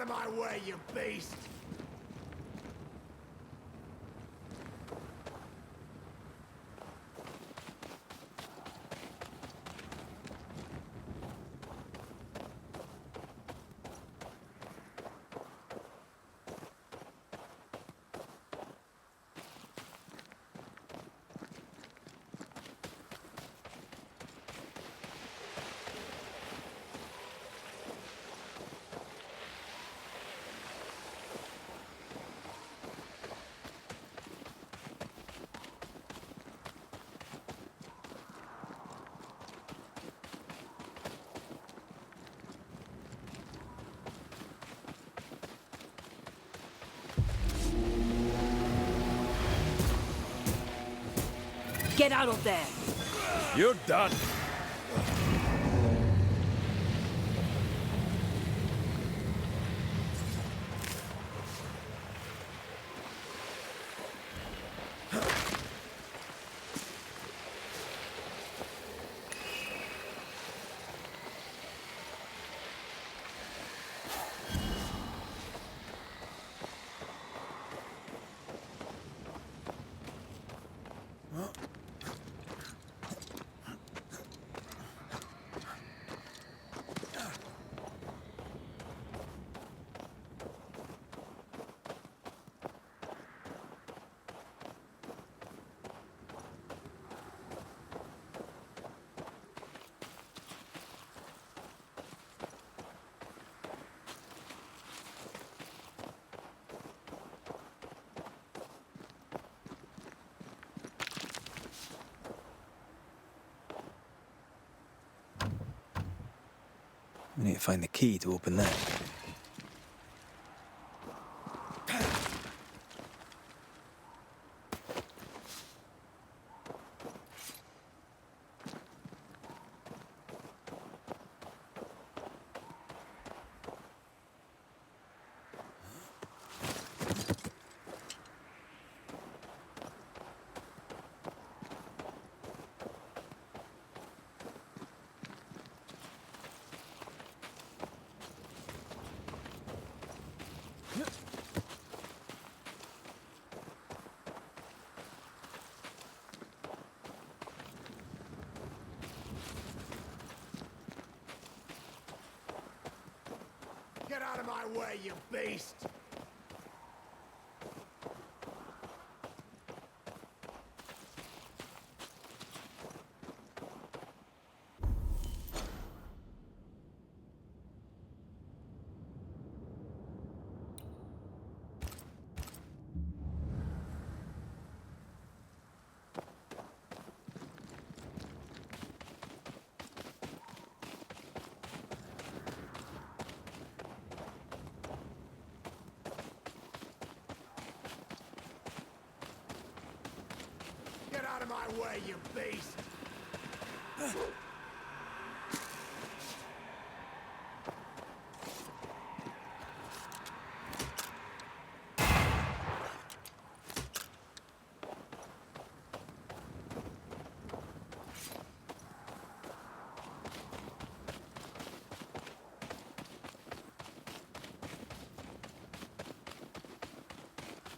out of my way, you beast! Get out of there! You're done. We need to find the key to open that. Get out of my way, you beast! Get out of my way, you beast!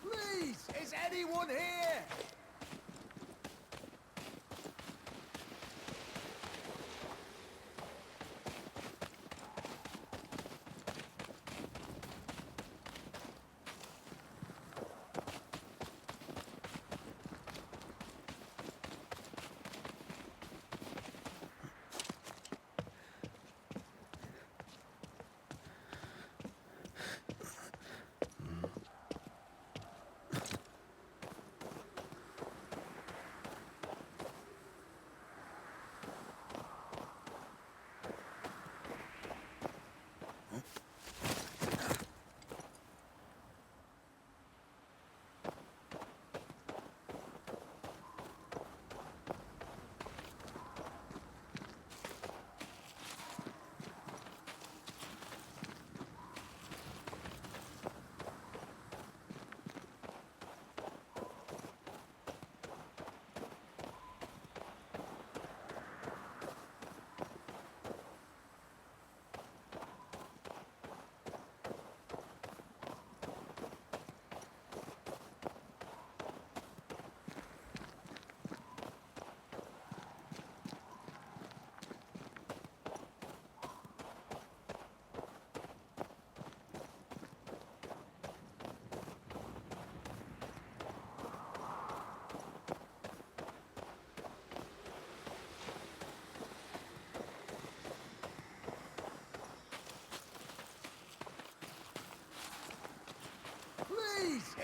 Please, is anyone here?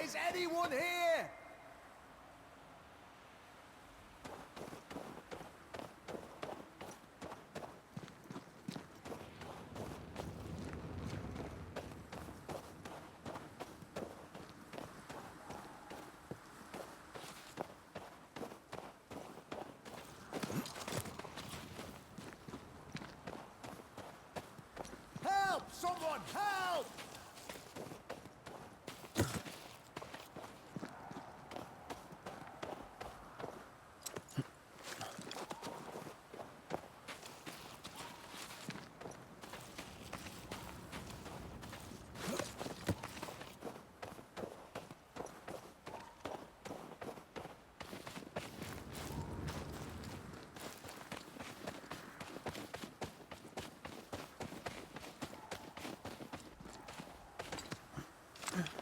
Is anyone here? Help! Someone help!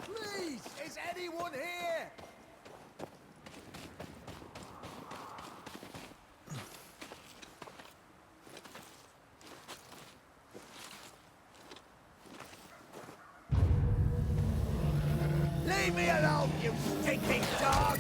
Please, is anyone here? Leave me alone, you stinking dog!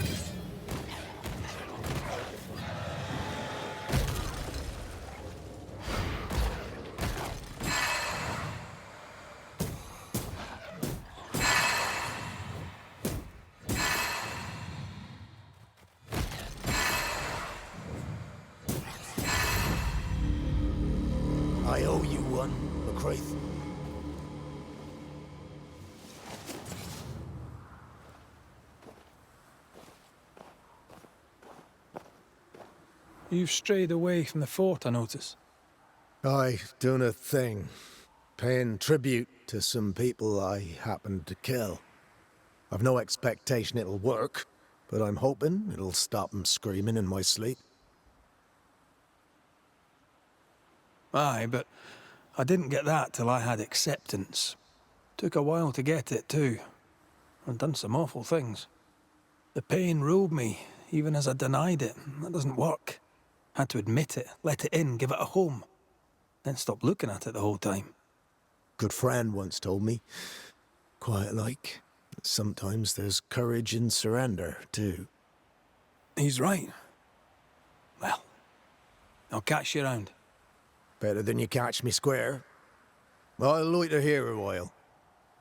I owe you one, McCraith. You've strayed away from the fort, I notice. I done a thing. Paying tribute to some people I happened to kill. I've no expectation it'll work, but I'm hoping it'll stop 'em screaming in my sleep. Aye, but I didn't get that till I had acceptance. Took a while to get it, too. I've done some awful things. The pain ruled me, even as I denied it. That doesn't work. Had to admit it, let it in, give it a home. Then stop looking at it the whole time. Good friend once told me, quiet like, that sometimes there's courage in surrender, too. He's right. Well, I'll catch you round. Better than you catch me square. I'll loiter here a while.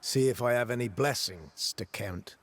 See if I have any blessings to count.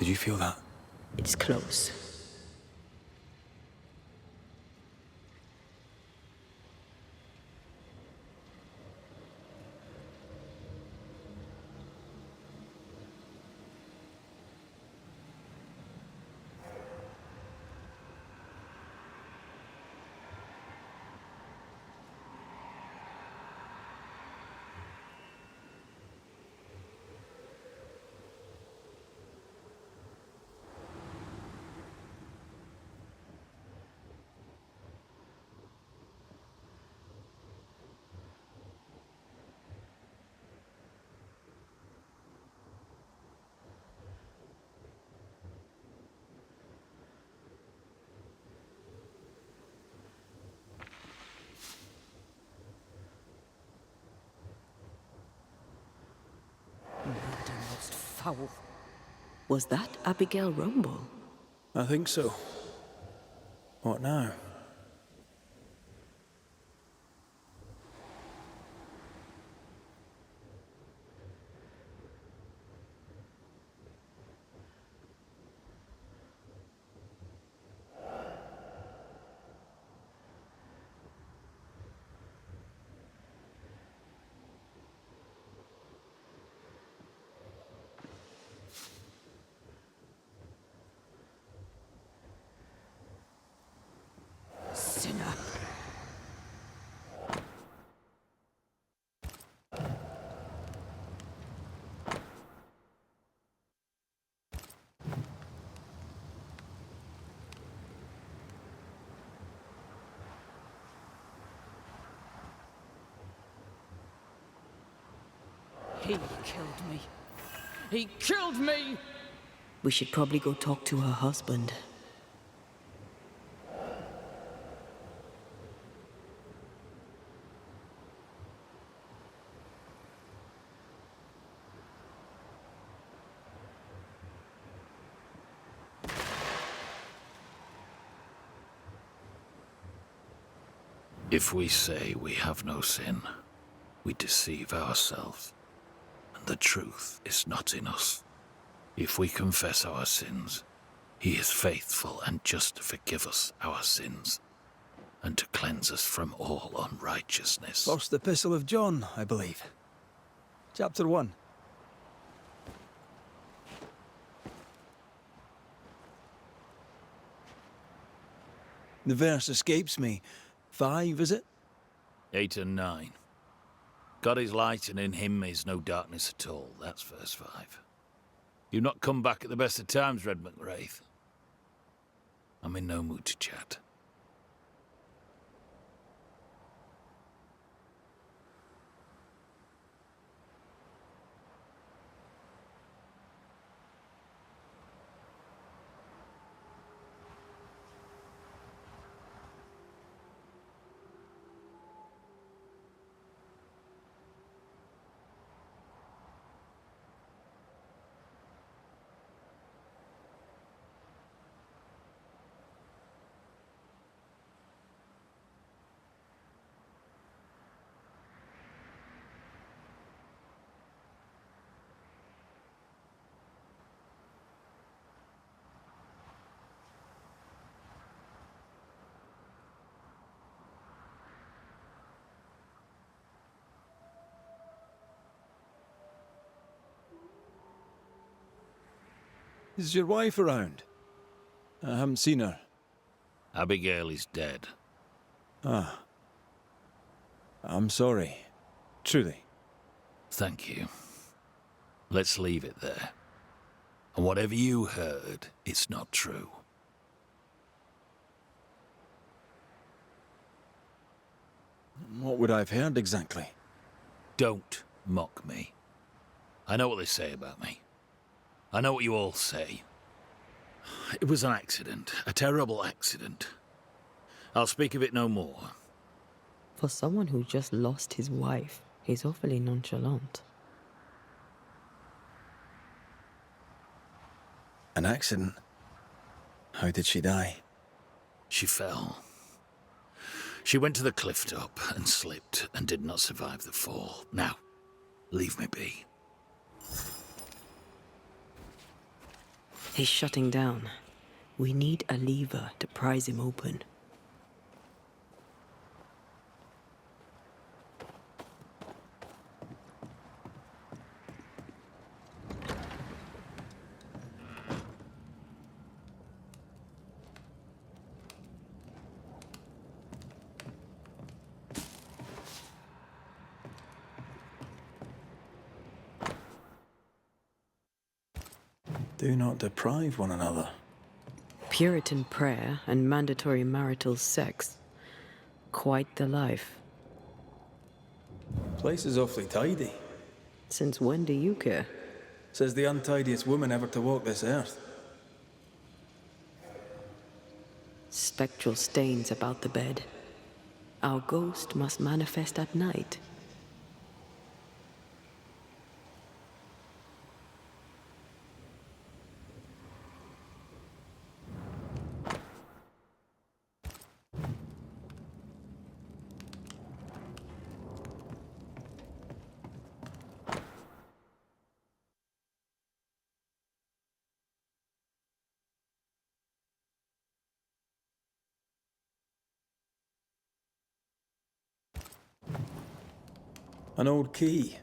Did you feel that? It's close. Murder most foul. Was that Abigail Rumble? I think so. What now? Sinner. He killed me. He killed me! We should probably go talk to her husband. If we say we have no sin, we deceive ourselves, and the truth is not in us. If we confess our sins, he is faithful and just to forgive us our sins, and to cleanse us from all unrighteousness. First Epistle of John, I believe. Chapter 1. The verse escapes me. 5, is it? 8 and 9. God is light, and in him is no darkness at all. That's verse 5. You've not come back at the best of times, Red McWraith. I'm in no mood to chat. Is your wife around? I haven't seen her. Abigail is dead. Ah. I'm sorry. Truly. Thank you. Let's leave it there. And whatever you heard, it's not true. What would I have heard exactly? Don't mock me. I know what they say about me. I know what you all say. It was an accident, a terrible accident. I'll speak of it no more. For someone who just lost his wife, he's awfully nonchalant. An accident? How did she die? She fell. She went to the cliff top and slipped and did not survive the fall. Now, leave me be. He's shutting down. We need a lever to prise him open. Do not deprive one another. Puritan prayer and mandatory marital sex. Quite the life. Place is awfully tidy. Since when do you care? Says the untidiest woman ever to walk this earth. Spectral stains about the bed. Our ghost must manifest at night. An old key.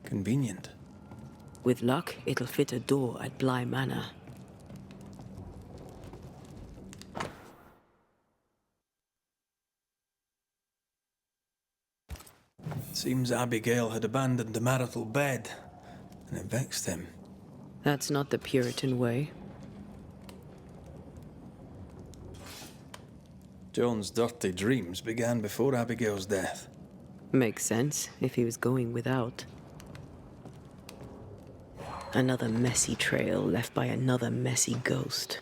Convenient. With luck, it'll fit a door at Bly Manor. Seems Abigail had abandoned the marital bed, and it vexed him. That's not the Puritan way. John's dirty dreams began before Abigail's death. Makes sense, if he was going without. Another messy trail left by another messy ghost.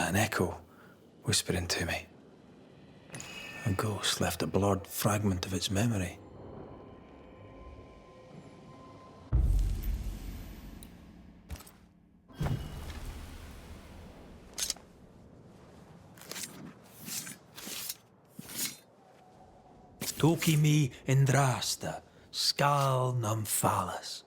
An echo whispering to me. A ghost left a blurred fragment of its memory. Toki mi indrasta, skal nam falas.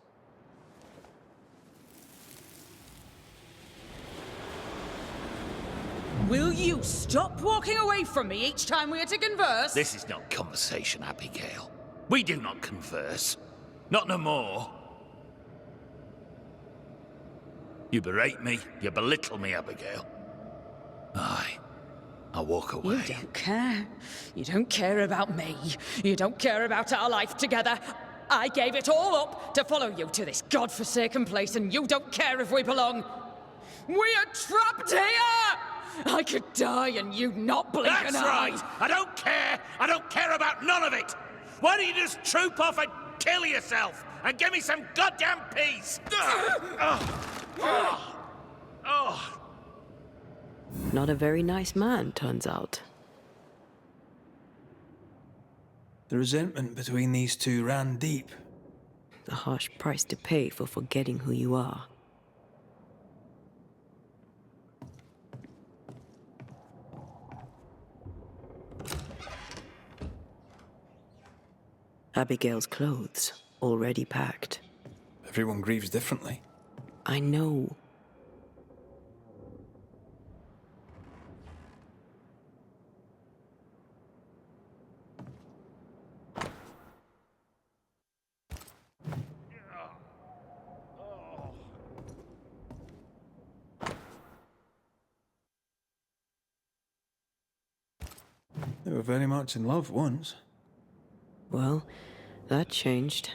Will you stop walking away from me each time we are to converse? This is not conversation, Abigail. We do not converse. Not no more. You berate me, you belittle me, Abigail. Aye. I'll walk away. You don't care. You don't care about me. You don't care about our life together. I gave it all up to follow you to this godforsaken place, and you don't care if we belong. We are trapped here! I could die and you not blink That's an eye. right! I don't care! I don't care about none of it! Why don't you just troop off and kill yourself and give me some goddamn peace? Not a very nice man, turns out. The resentment between these two ran deep. A harsh price to pay for forgetting who you are. Abigail's clothes, already packed. Everyone grieves differently. I know. They were very much in love once. Well, that changed.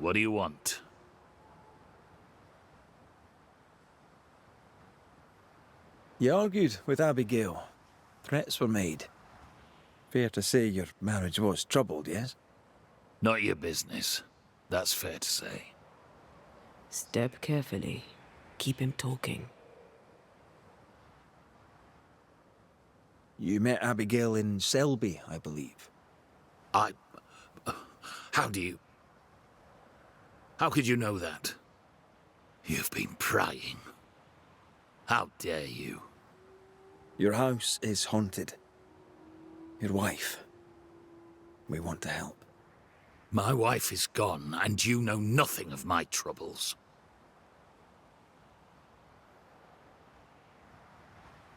What do you want? You argued with Abigail. Threats were made. Fair to say your marriage was troubled, yes? Not your business. That's fair to say. Step carefully. Keep him talking. You met Abigail in Selby, I believe. How do you... How could you know that? You've been prying. How dare you? Your house is haunted. Your wife. We want to help. My wife is gone, and you know nothing of my troubles.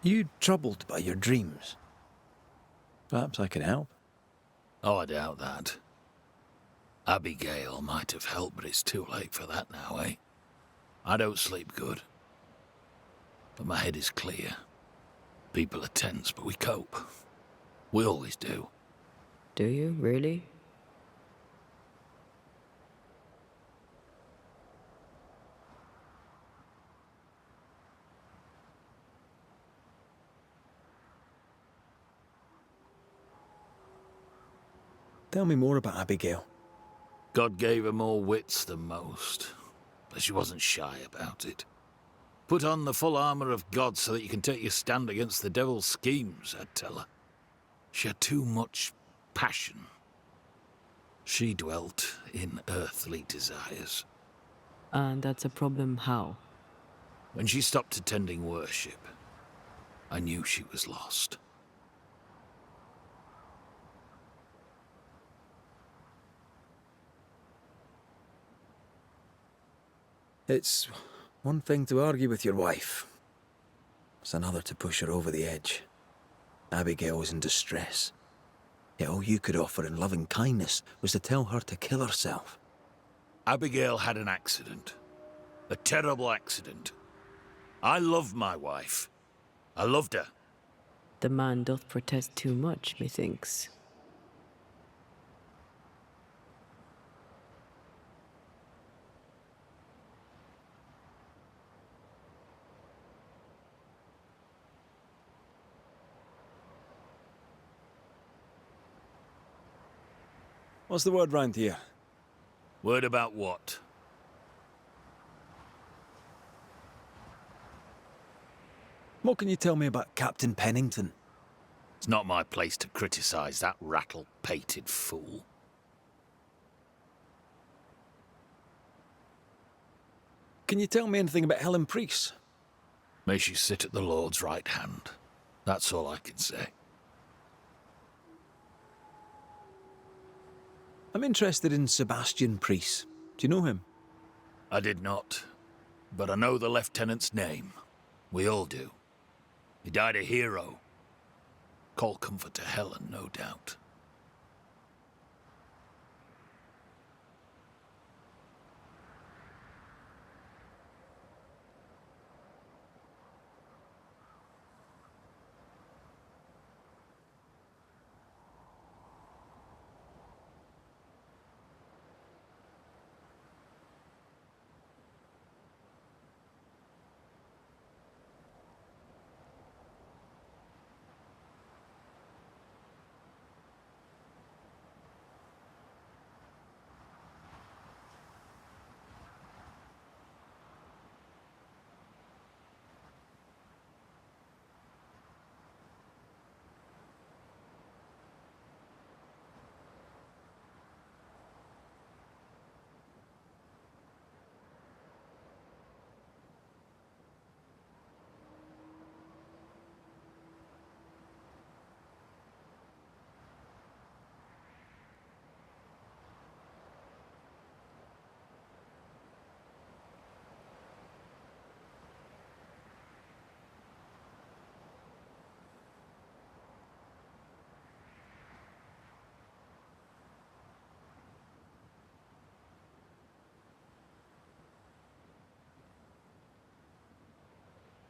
You troubled by your dreams? Perhaps I can help. Oh, I doubt that. Abigail might have helped, but it's too late for that now, eh? I don't sleep good. But my head is clear. People are tense, but we cope. We always do. Do you, really? Tell me more about Abigail. God gave her more wits than most, but she wasn't shy about it. Put on the full armor of God so that you can take your stand against the devil's schemes, I'd tell her. She had too much passion. She dwelt in earthly desires. And that's a problem how? When she stopped attending worship, I knew she was lost. It's one thing to argue with your wife. It's another to push her over the edge. Abigail was in distress. Yet all you could offer in loving kindness was to tell her to kill herself. Abigail had an accident. A terrible accident. I love my wife. I loved her. The man doth protest too much, methinks. What's the word round here? Word about what? What can you tell me about Captain Pennington? It's not my place to criticize that rattle-pated fool. Can you tell me anything about Helen Priest? May she sit at the Lord's right hand. That's all I can say. I'm interested in Sebastian Priest. Do you know him? I did not, but I know the lieutenant's name. We all do. He died a hero. Call comfort to Helen, no doubt.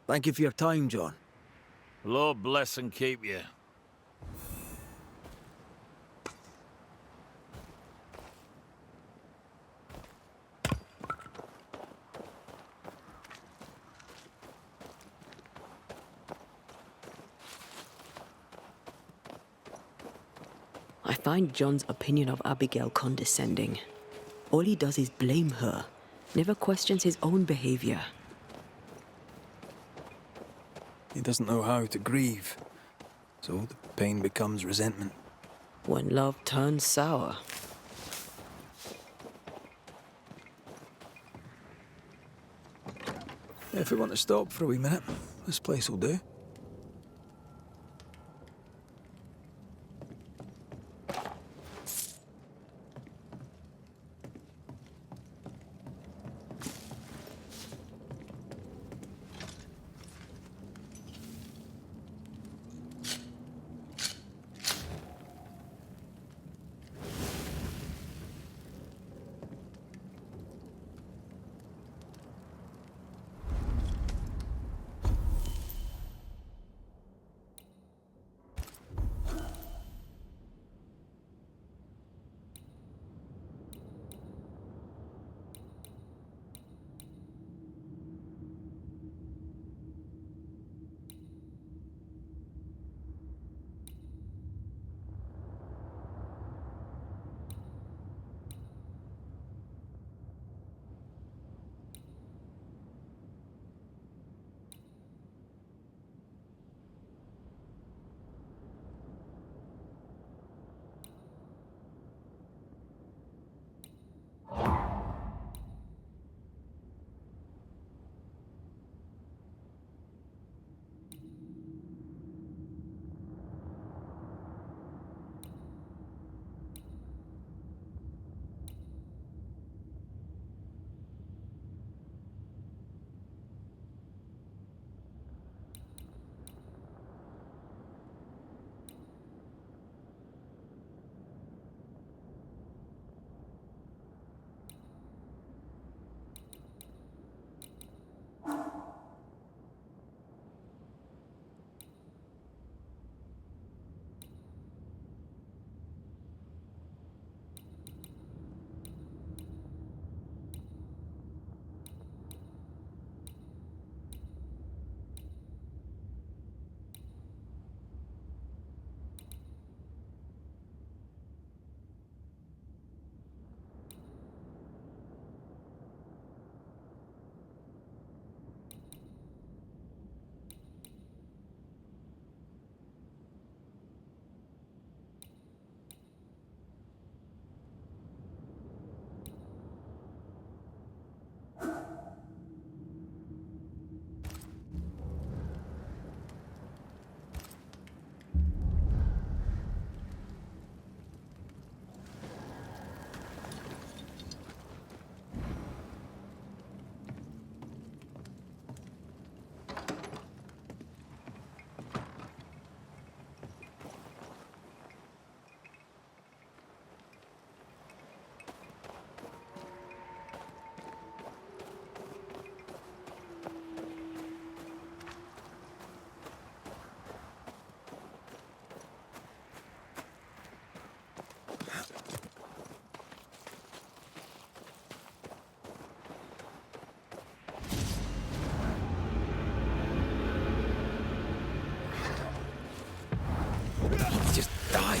Thank you for your time, John. Lord bless and keep you. I find John's opinion of Abigail condescending. All he does is blame her, never questions his own behavior. He doesn't know how to grieve, so the pain becomes resentment. When love turns sour. If we want to stop for a wee minute, this place will do. Just die.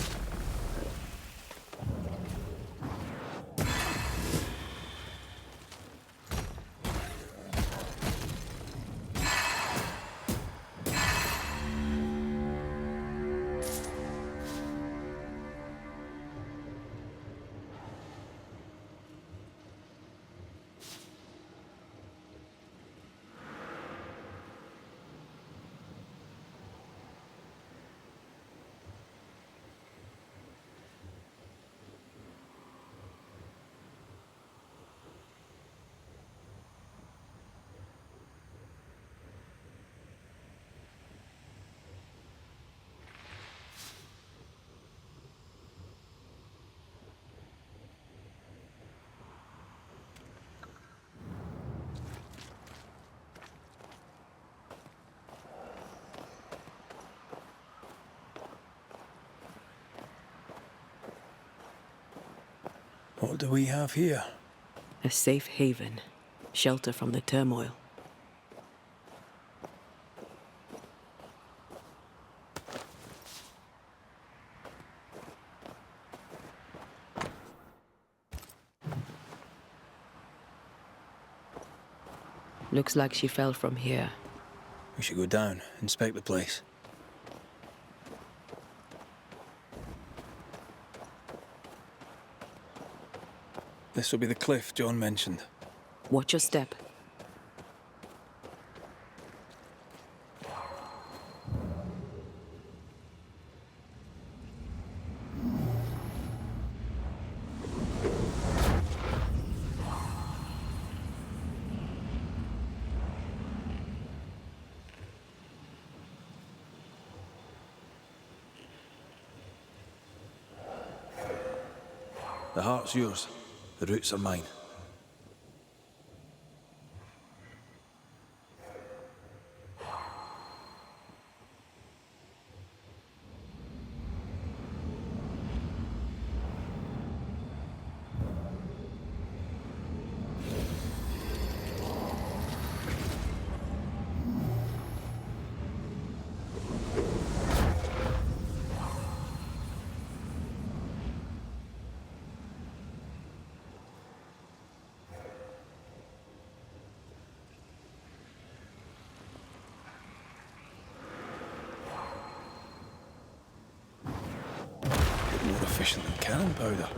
What do we have here? A safe haven, shelter from the turmoil. Looks like she fell from here. We should go down, inspect the place. This will be the cliff John mentioned. Watch your step. The heart's yours. The roots are mine. More efficient than cannon powder.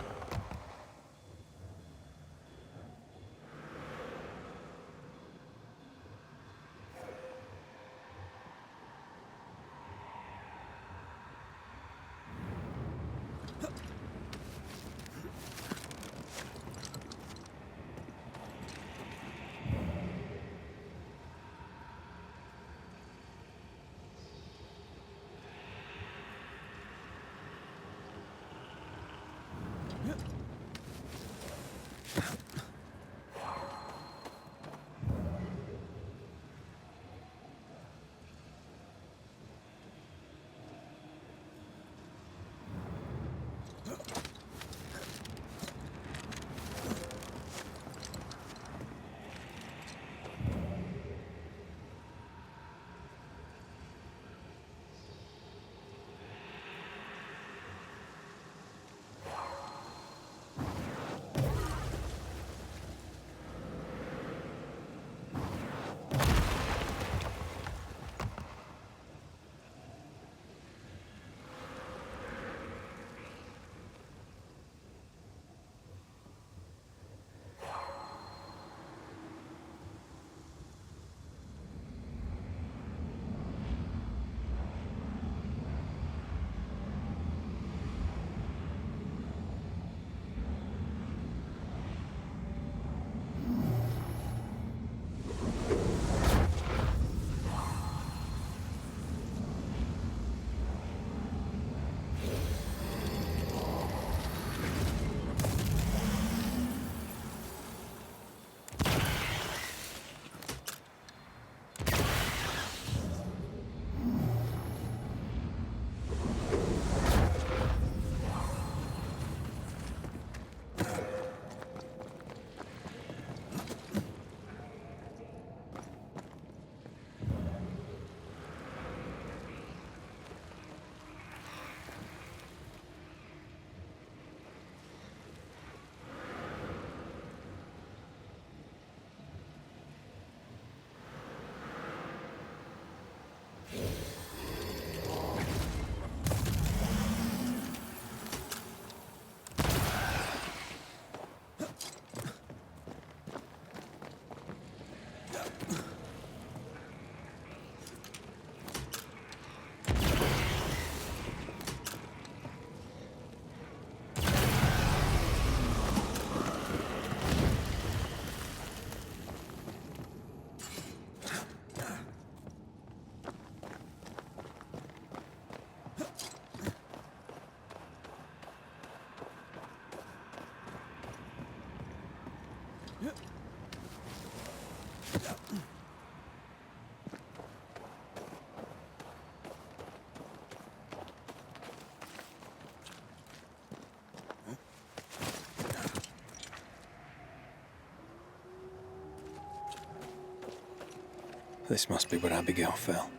This must be where Abigail fell.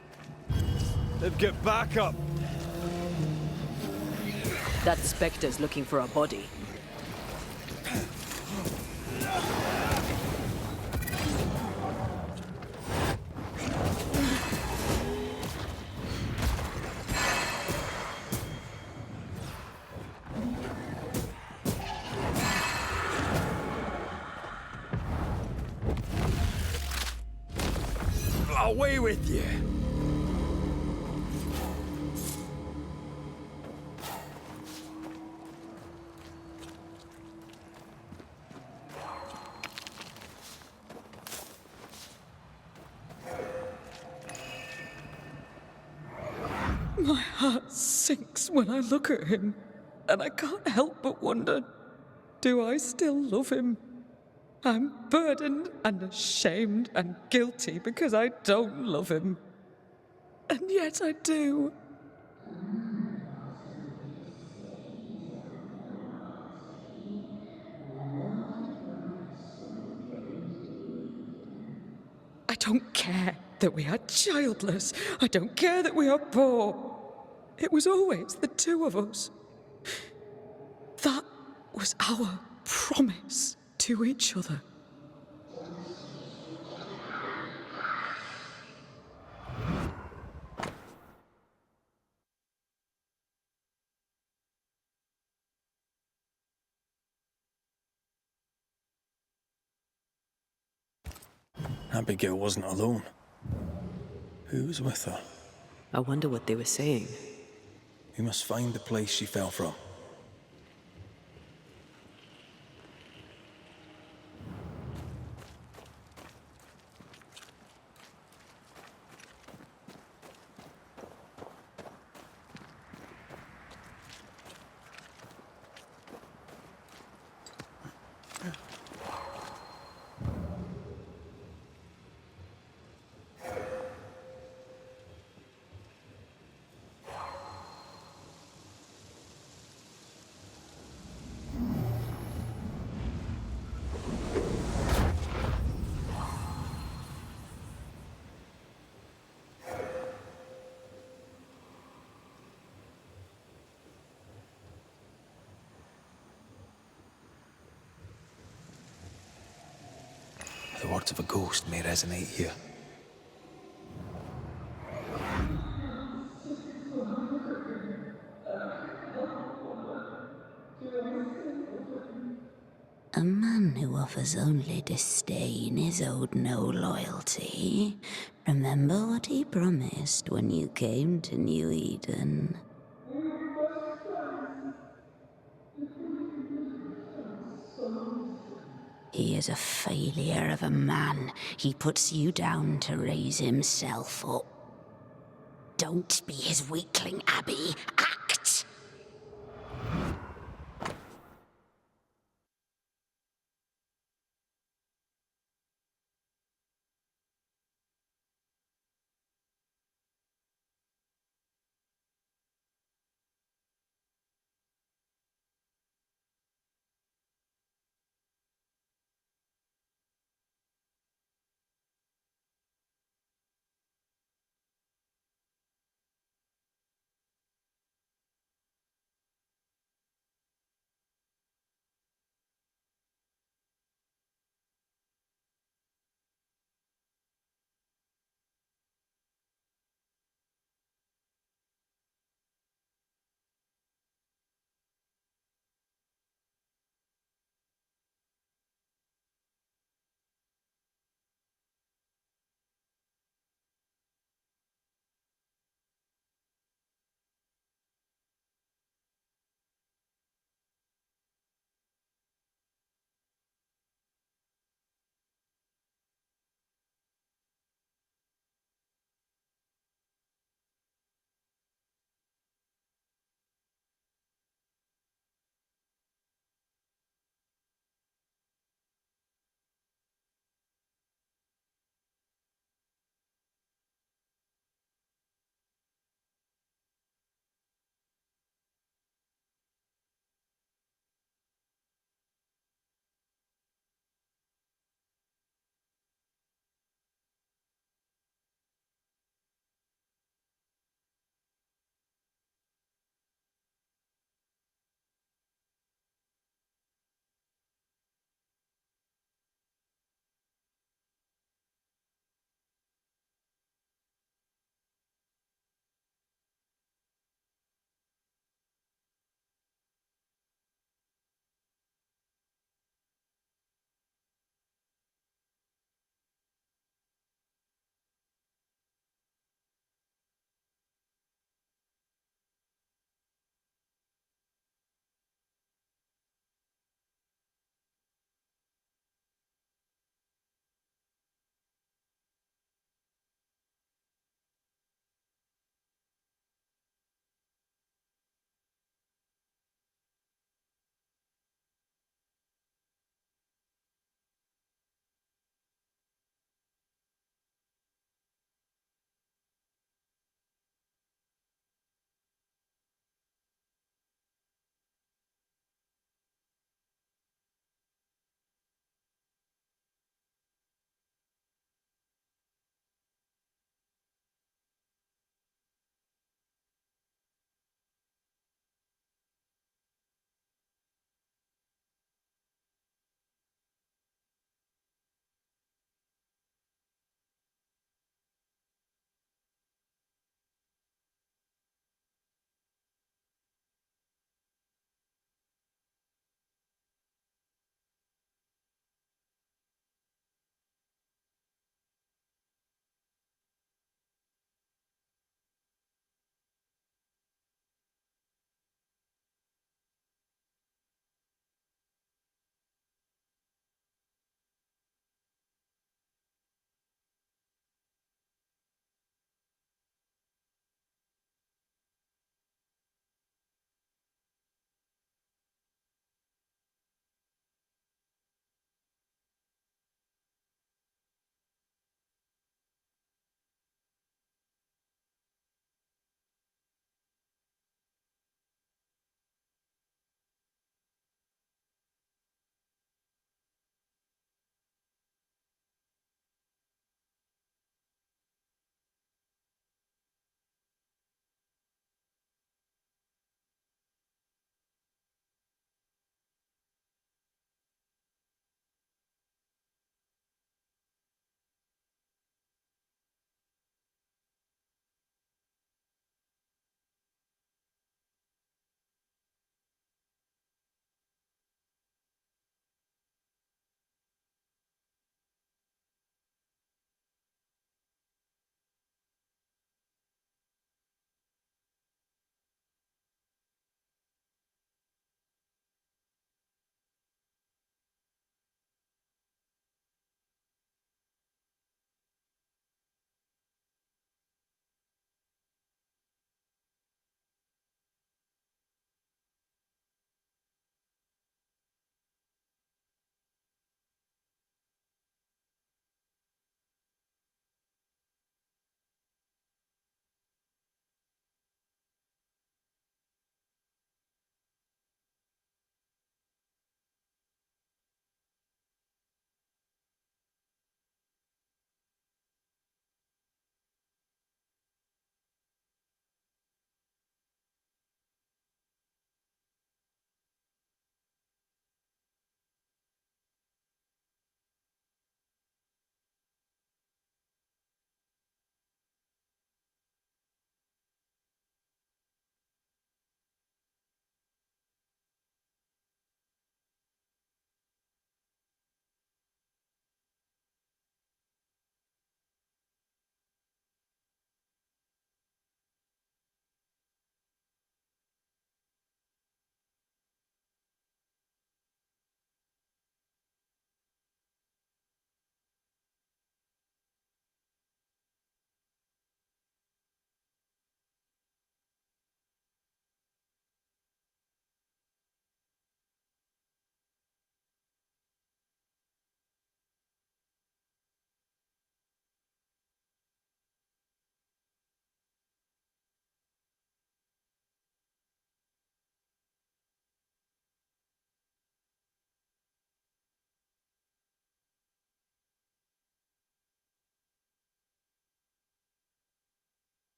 They've got backup. That Spectre's looking for a body. Away with you! My heart sinks when I look at him, and I can't help but wonder, do I still love him? I'm burdened and ashamed and guilty because I don't love him. And yet I do. I don't care that we are childless. I don't care that we are poor. It was always the two of us. That was our promise to each other. Abigail wasn't alone. Who was with her? I wonder what they were saying. We must find the place she fell from. The words of a ghost may resonate here. A man who offers only disdain is owed no loyalty. Remember what he promised when you came to New Eden. He is a failure of a man. He puts you down to raise himself up. Don't be his weakling, Abby. Act!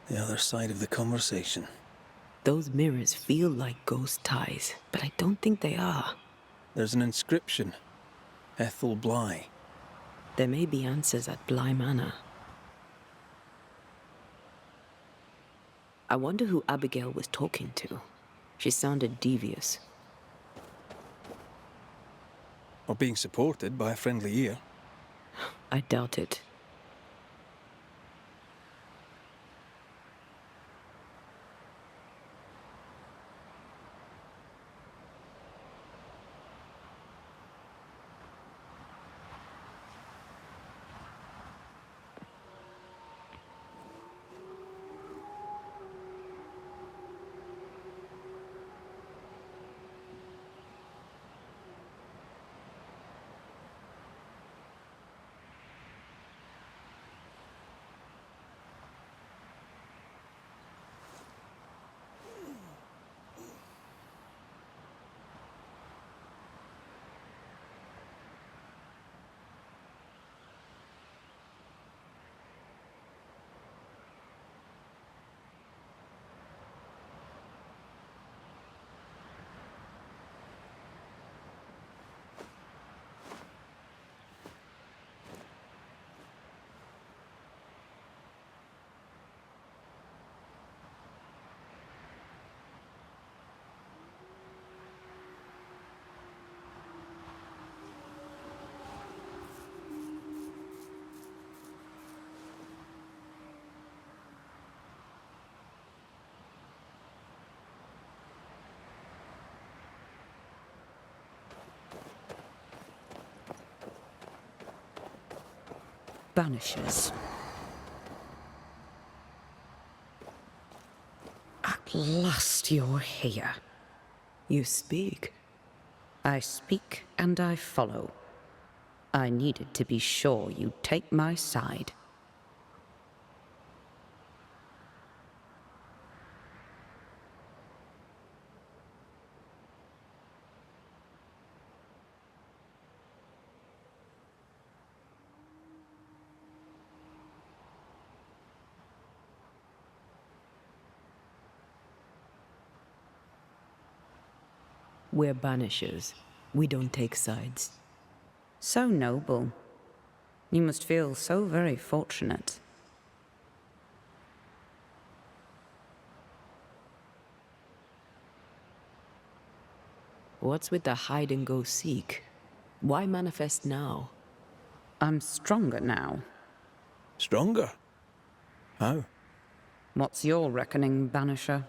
The other side of the conversation. Those mirrors feel like ghost ties, but I don't think they are. There's an inscription. Ethel Bly. There may be answers at Bly Manor. I wonder who Abigail was talking to. She sounded devious. Or being supported by a friendly ear. I doubt it. Banishers. At last you're here. You speak. I speak and I follow. I needed to be sure you'd take my side. We're banishers. We don't take sides. So noble. You must feel so very fortunate. What's with the hide and go seek? Why manifest now? I'm stronger now. Stronger? How? What's your reckoning, Banisher?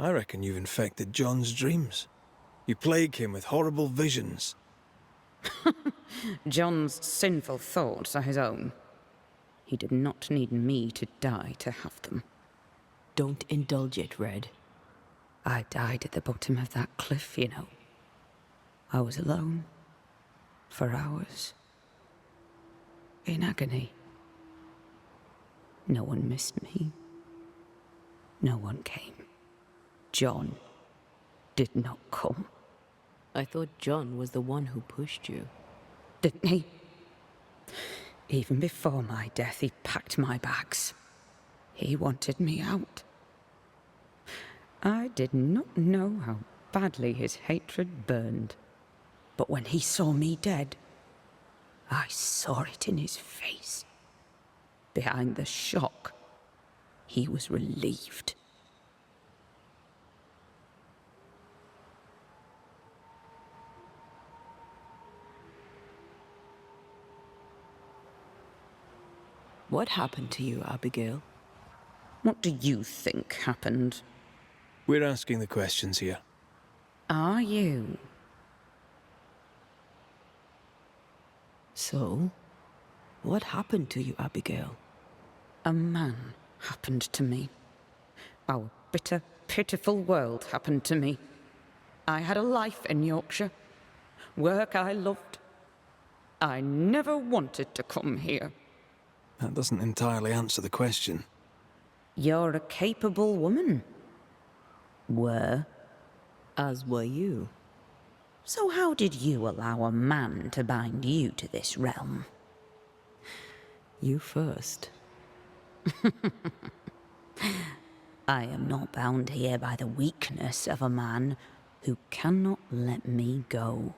I reckon you've infected John's dreams. You plague him with horrible visions. John's sinful thoughts are his own. He did not need me to die to have them. Don't indulge it, Red. I died at the bottom of that cliff, you know. I was alone. For hours. In agony. No one missed me. No one came. John did not come. I thought John was the one who pushed you. Didn't he? Even before my death, he packed my bags. He wanted me out. I did not know how badly his hatred burned. But when he saw me dead, I saw it in his face. Behind the shock, he was relieved. What happened to you, Abigail? What do you think happened? We're asking the questions here. Are you? So, what happened to you, Abigail? A man happened to me. Our bitter, pitiful world happened to me. I had a life in Yorkshire. Work I loved. I never wanted to come here. That doesn't entirely answer the question. You're a capable woman. Were. As were you. So how did you allow a man to bind you to this realm? You first. I am not bound here by the weakness of a man who cannot let me go.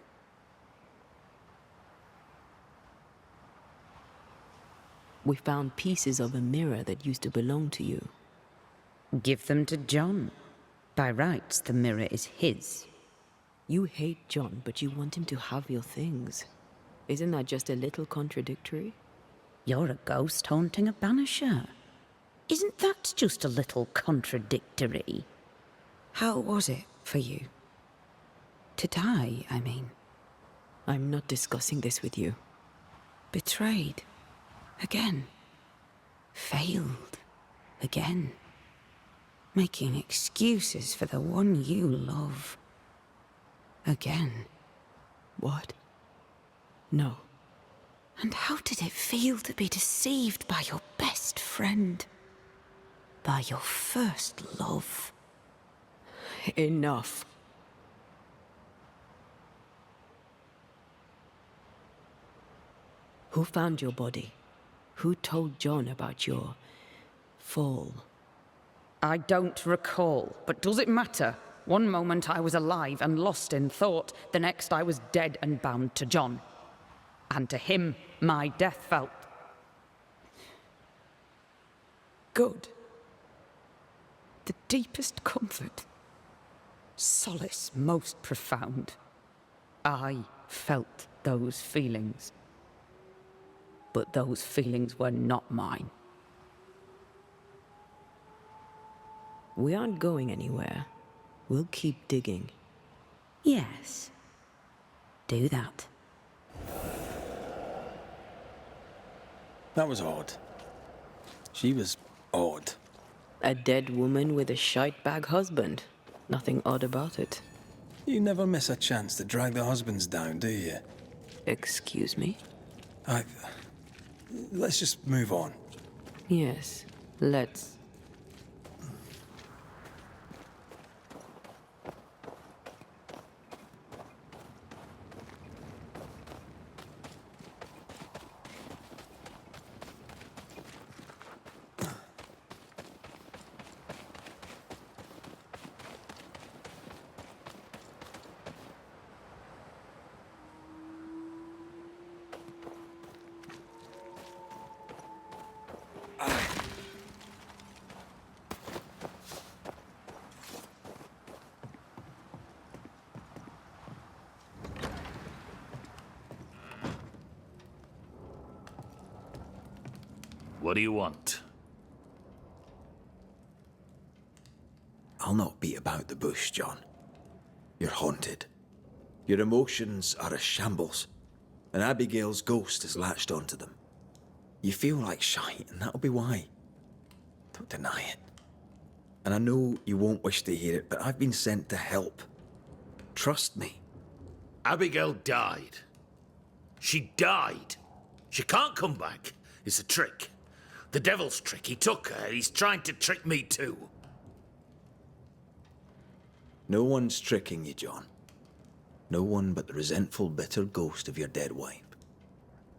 We found pieces of a mirror that used to belong to you. Give them to John. By rights, the mirror is his. You hate John, but you want him to have your things. Isn't that just a little contradictory? You're a ghost haunting a banisher. Isn't that just a little contradictory? How was it for you? To die, I mean. I'm not discussing this with you. Betrayed. Again. Failed. Again. Making excuses for the one you love. Again. What? No. And how did it feel to be deceived by your best friend? By your first love? Enough. Who found your body? Who told John about your fall? I don't recall, but does it matter? One moment I was alive and lost in thought, the next I was dead and bound to John. And to him, my death felt good. The deepest comfort. Solace most profound. I felt those feelings. But those feelings were not mine. We aren't going anywhere. We'll keep digging. Yes. Do that. That was odd. She was odd. A dead woman with a shite-bag husband. Nothing odd about it. You never miss a chance to drag the husbands down, do you? Excuse me? Let's just move on. Yes, let's. What do you want? I'll not beat about the bush, John. You're haunted. Your emotions are a shambles, and Abigail's ghost has latched onto them. You feel like shite, and that'll be why. Don't deny it. And I know you won't wish to hear it, but I've been sent to help. Trust me. Abigail died. She died. She can't come back. It's a trick. The devil's trick. He took her. He's trying to trick me too. No one's tricking you, John. No one but the resentful, bitter ghost of your dead wife.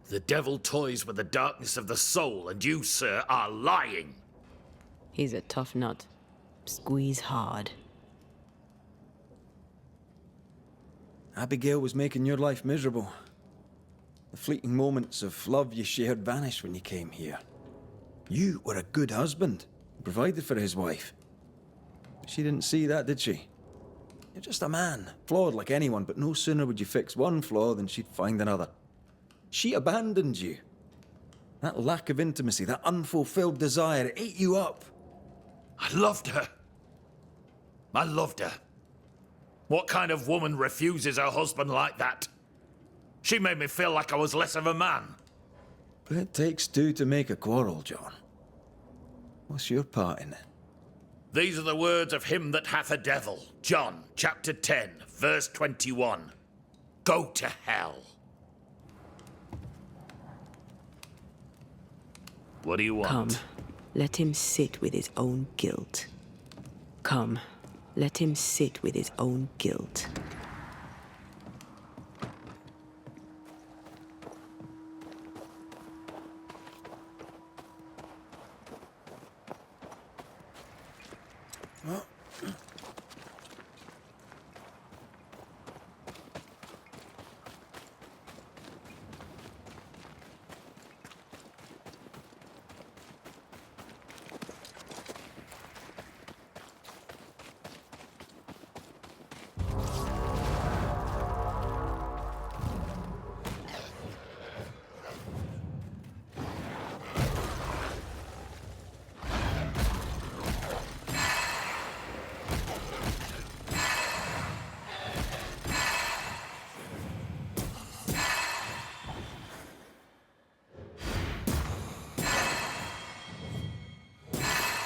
The devil toys with the darkness of the soul, and you, sir, are lying. He's a tough nut. Squeeze hard. Abigail was making your life miserable. The fleeting moments of love you shared vanished when you came here. You were a good husband, provided for his wife. She didn't see that, did she? You're just a man, flawed like anyone, but no sooner would you fix one flaw than she'd find another. She abandoned you. That lack of intimacy, that unfulfilled desire, it ate you up. I loved her. I loved her. What kind of woman refuses her husband like that? She made me feel like I was less of a man. But it takes two to make a quarrel, John. What's your part in it? These are the words of him that hath a devil. John, chapter 10, verse 21. Go to hell. What do you want? Come, let him sit with his own guilt. Come, let him sit with his own guilt.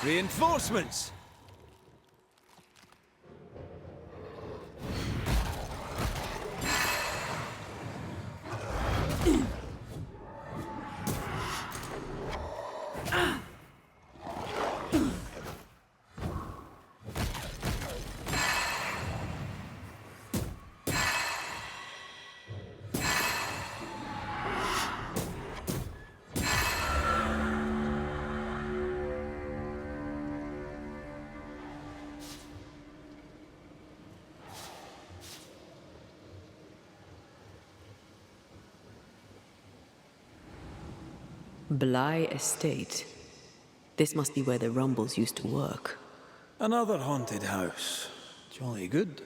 Reinforcements! Bly Estate. This must be where the Rumbles used to work. Another haunted house. Jolly good.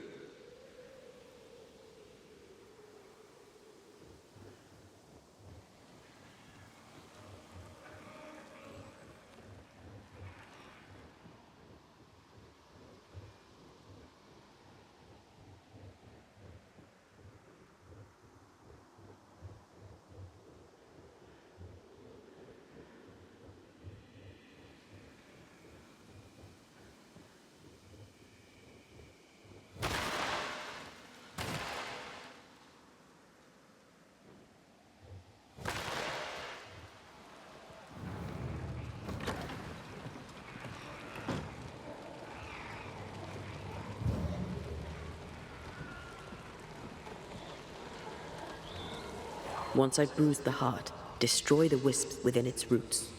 Once I've bruised the heart, destroy the wisps within its roots.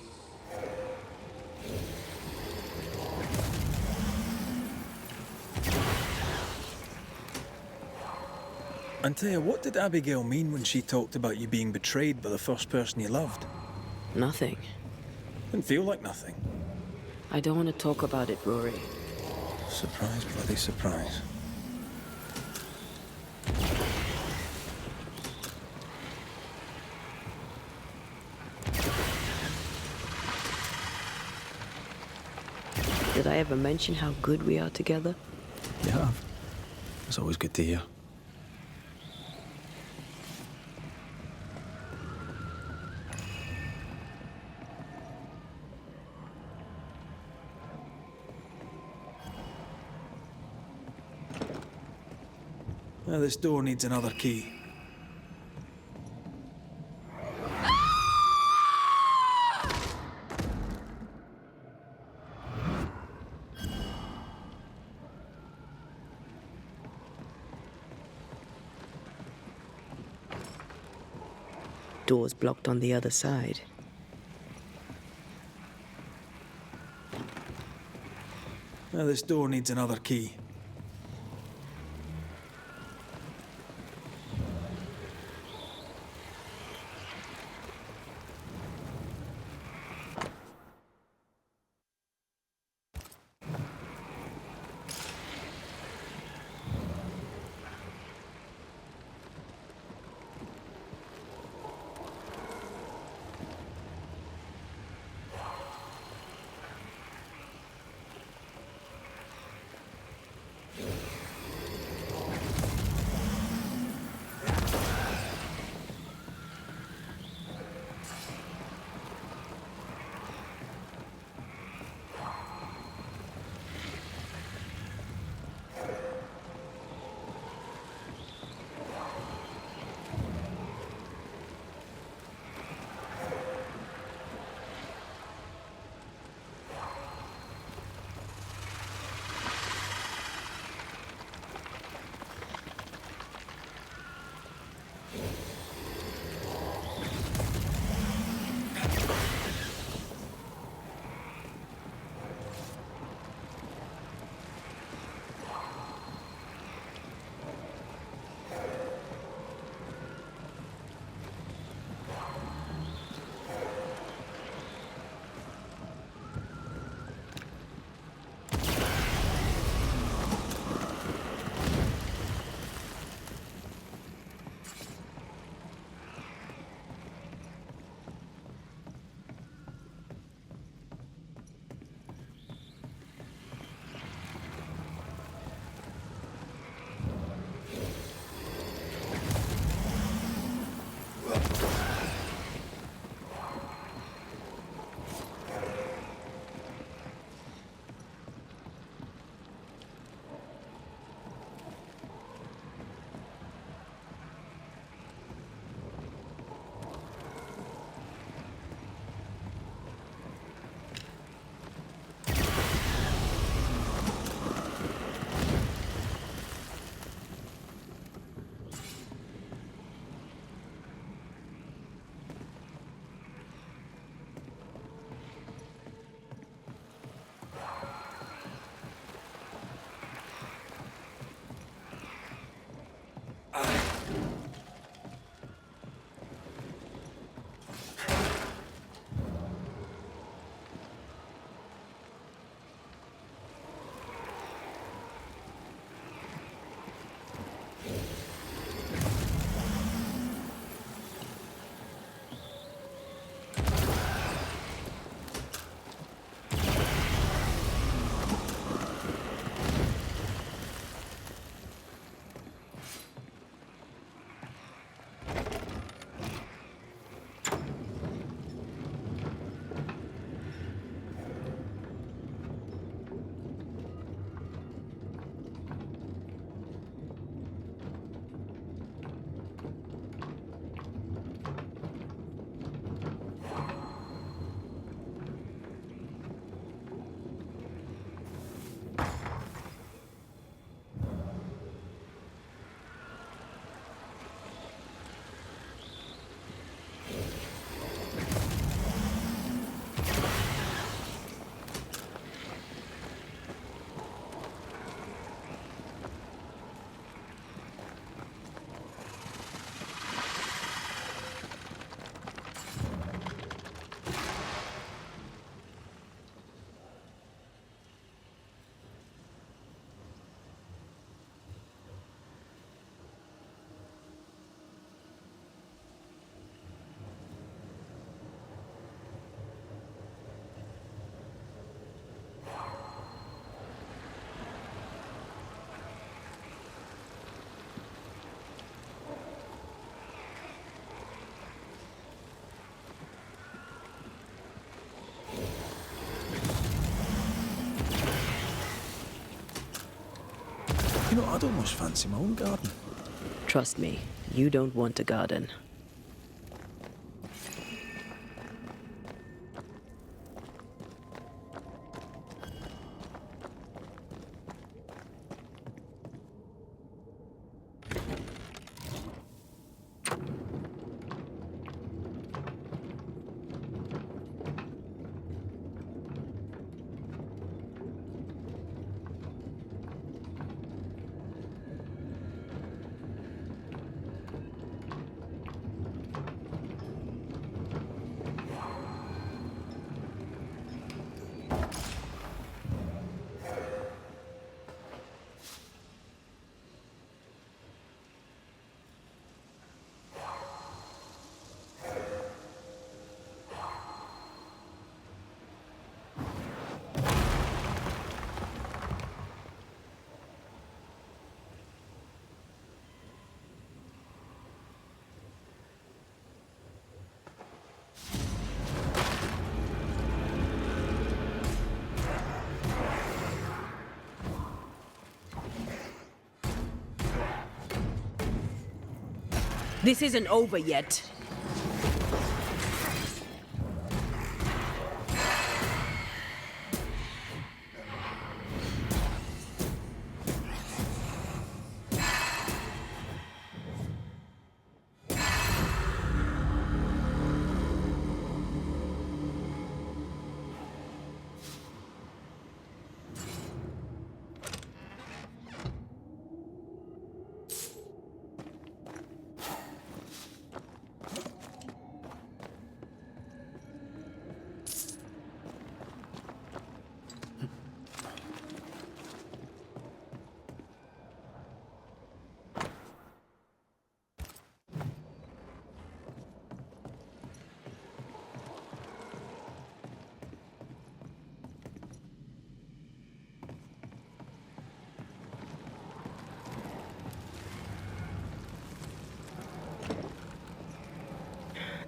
Antea, what did Abigail mean when she talked about you being betrayed by the first person you loved? Nothing. Didn't feel like nothing. I don't want to talk about it, Rory. Surprise, bloody surprise. Did I ever mention how good we are together? You have. It's always good to hear. Now this door needs another key. Door's blocked on the other side. Now this door needs another key. You know, I'd almost fancy my own garden. Trust me, you don't want a garden. This isn't over yet.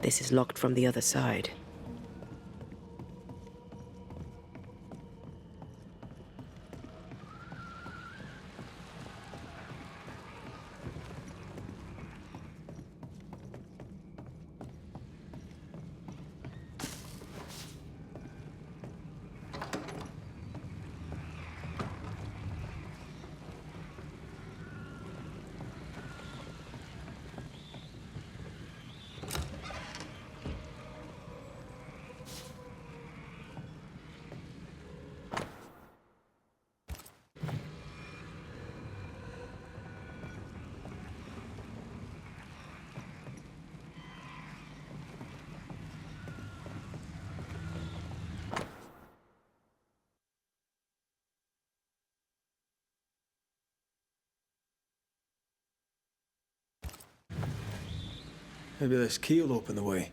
This is locked from the other side. Maybe this key will open the way.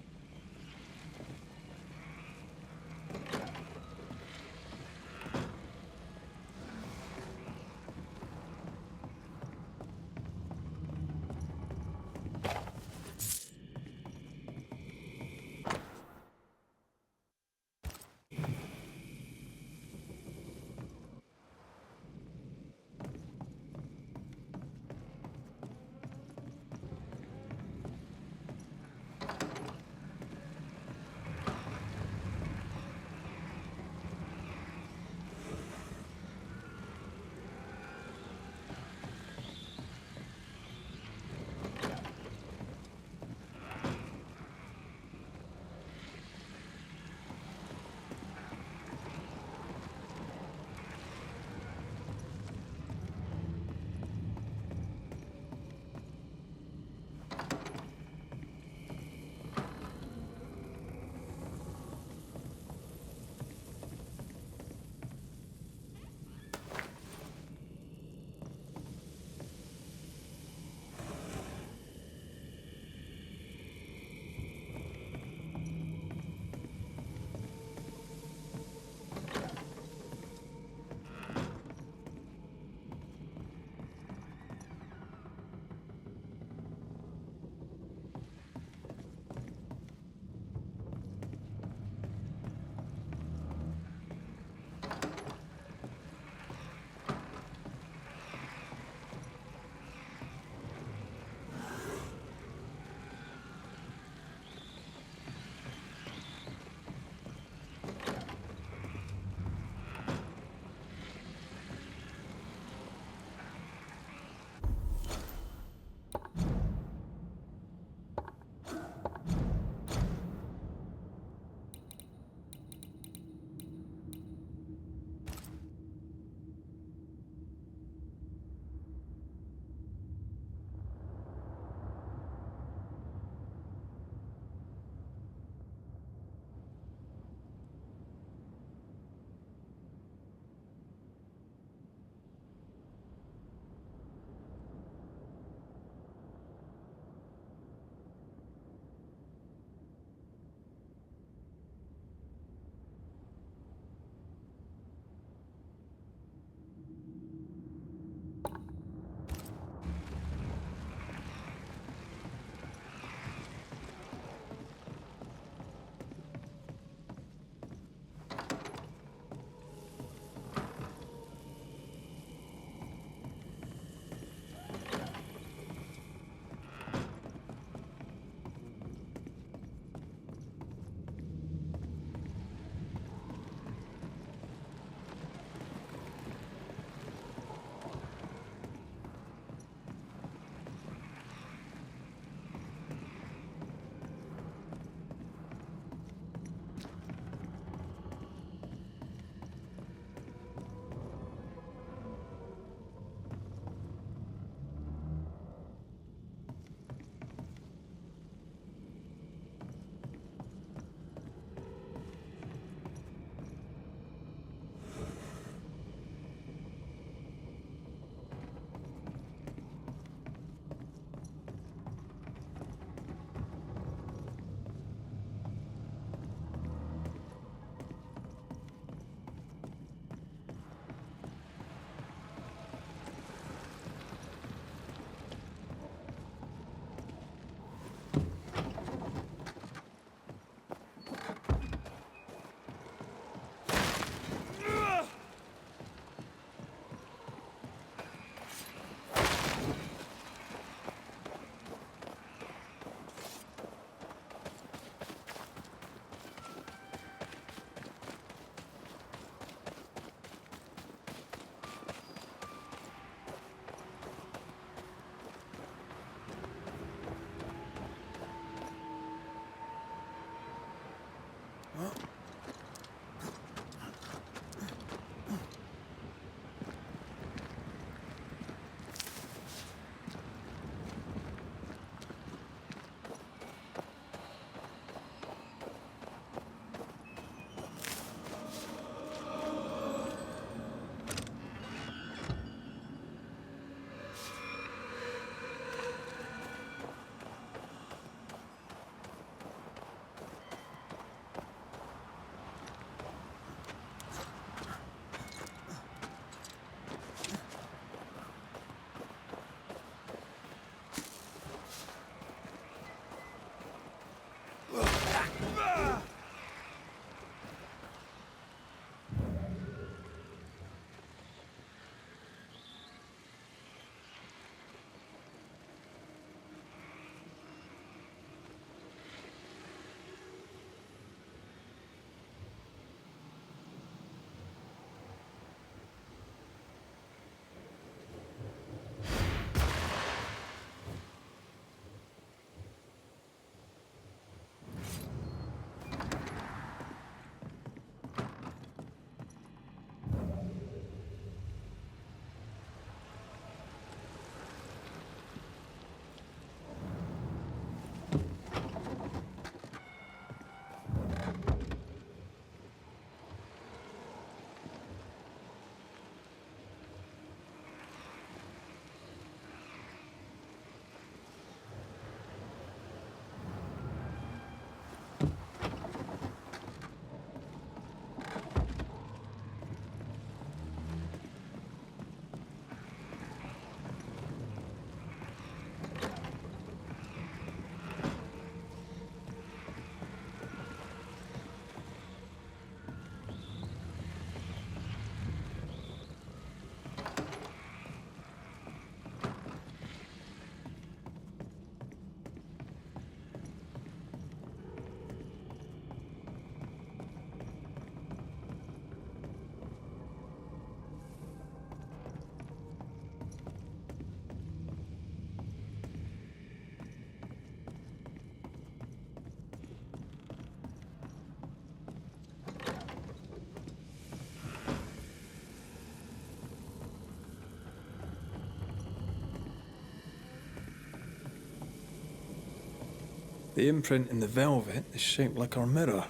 The imprint in the velvet is shaped like our mirror.